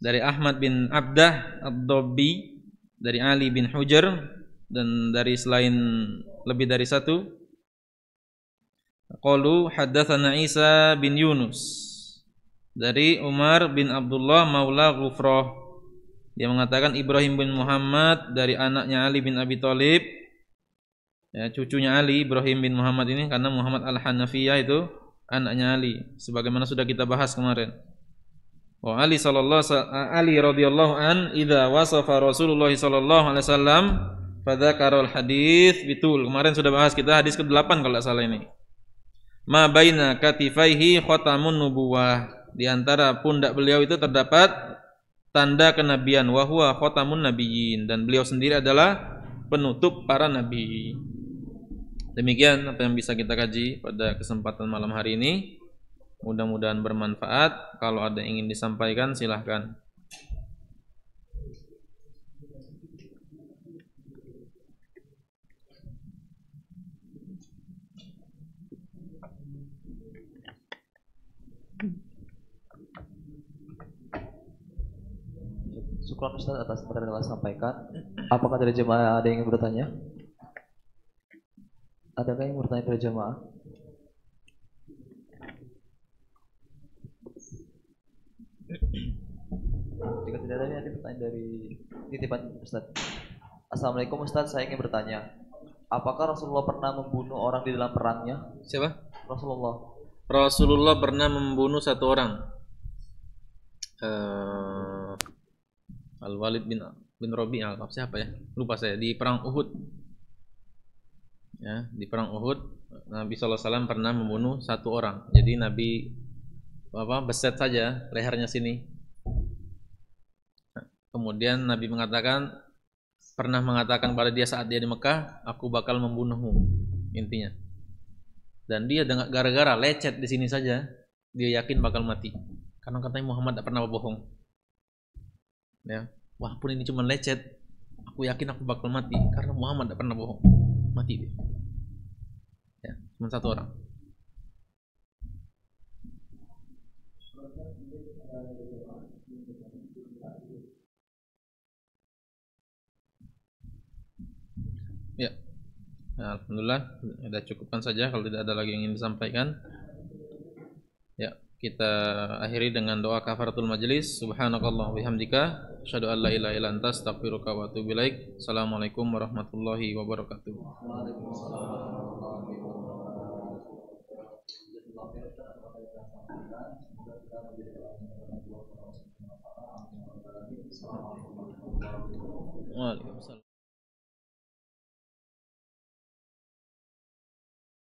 Dari Ahmad bin Abdah Ad-Dobbi, dari Ali bin Hujr, dan dari selain lebih dari satu. Qalu haddatsana Isa bin Yunus, dari Umar bin Abdullah Maula Ghufrah. Dia mengatakan Ibrahim bin Muhammad dari anaknya Ali bin Abi Thalib, ya, cucunya Ali, Ibrahim bin Muhammad ini, karena Muhammad Al-Hanafiyah itu anaknya Ali, sebagaimana sudah kita bahas kemarin. Wa Ali radhiyallahu an idza wasafa Rasulullah sallallahu alaihi wasallam fadzakarul hadits bitul. Kemarin sudah bahas kita hadis ke-8 kalau tidak salah ini. Ma baina katifaihi khatamun nubuwah. Di antara pundak beliau itu terdapat tanda kenabian, wa huwa khatamun nabiyyin, dan beliau sendiri adalah penutup para nabi. Demikian apa yang bisa kita kaji pada kesempatan malam hari ini. Mudah-mudahan bermanfaat. Kalau ada yang ingin disampaikan silahkan. syukran Ustaz atas materi yang telah disampaikan. Apakah dari jemaah ada yang ingin bertanya? Adakah yang bertanya dari jemaah? Jika tidak ada pertanyaan dari titipan Ustaz. Assalamualaikum Ustaz, saya ingin bertanya. Apakah Rasulullah pernah membunuh orang di dalam perangnya? Siapa? Rasulullah pernah membunuh satu orang. Al-Walid bin Rabi'ah, siapa ya? Lupa saya, di perang Uhud. Ya, di perang Uhud Nabi SAW pernah membunuh satu orang. Jadi Nabi beset saja lehernya sini. Kemudian Nabi pernah mengatakan pada dia saat dia di Mekah, aku bakal membunuhmu, intinya. Dan dia gara-gara lecet di sini saja, dia yakin bakal mati. Karena katanya Muhammad tidak pernah bohong. Ya, walaupun ini cuma lecet, aku yakin aku bakal mati karena Muhammad tidak pernah bohong. Mati dia. Ya, cuma satu orang. Ya. Nah, alhamdulillah, sudah cukupkan saja kalau tidak ada lagi yang ingin disampaikan. Ya, kita akhiri dengan doa kafaratul majlis. Subhanakallah bihamdika, asyhadu an la ilaha illa anta, astaghfiruka wa atubu ilaik. Assalamualaikum warahmatullahi wabarakatuh. Waalaikumsalam.